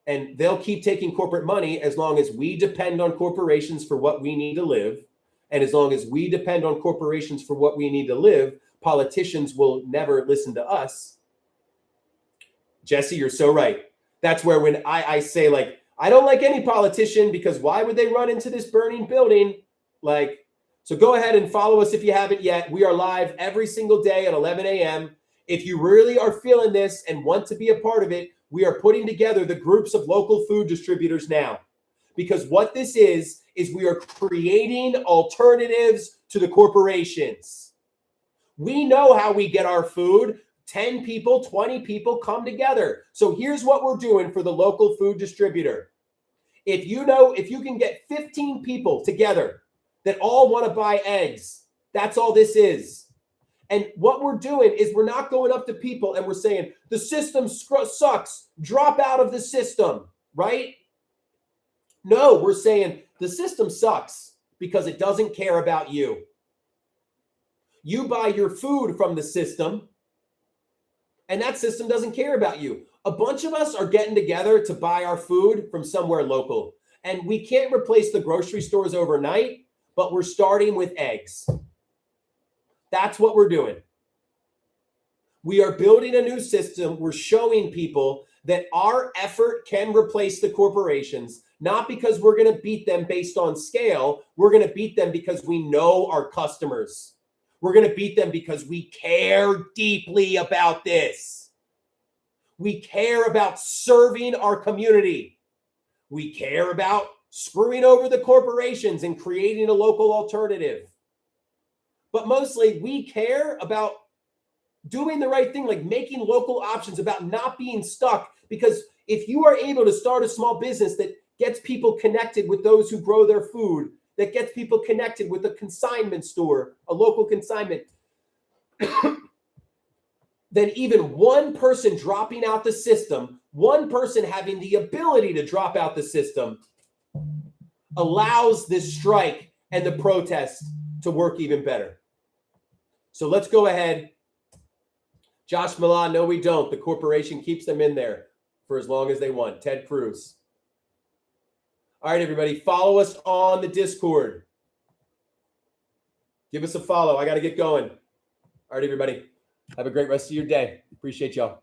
And they'll keep taking corporate money as long as we depend on corporations for what we need to live. And as long as we depend on corporations for what we need to live, politicians will never listen to us. Jesse, you're so right. That's where when I say, like, I don't like any politician, because why would they run into this burning building? So go ahead and follow us if you haven't yet. We are live every single day at 11 a.m. If you really are feeling this and want to be a part of it, we are putting together the groups of local food distributors now. Because what this is we are creating alternatives to the corporations. We know how we get our food. 10 people, 20 people come together. So here's what we're doing for the local food distributor. If you can get 15 people together that all want to buy eggs, that's all this is. And what we're doing is we're not going up to people and we're saying, the system sucks, drop out of the system, right? No, we're saying the system sucks because it doesn't care about you. You buy your food from the system, and that system doesn't care about you. A bunch of us are getting together to buy our food from somewhere local. And we can't replace the grocery stores overnight, but we're starting with eggs. That's what we're doing. We are building a new system. We're showing people that our effort can replace the corporations, not because we're going to beat them based on scale. We're going to beat them because we know our customers. We're going to beat them because we care deeply about this. We care about serving our community. We care about screwing over the corporations and creating a local alternative. But mostly we care about doing the right thing, like making local options, about not being stuck. Because if you are able to start a small business that gets people connected with those who grow their food, that gets people connected with a consignment store, a local consignment, then even one person dropping out the system, one person having the ability to drop out the system, allows this strike and the protest to work even better. So let's go ahead. Josh Milan, no, we don't. The corporation keeps them in there for as long as they want. Ted Cruz. All right, everybody, follow us on the Discord. Give us a follow. I got to get going. All right, everybody, have a great rest of your day. Appreciate y'all.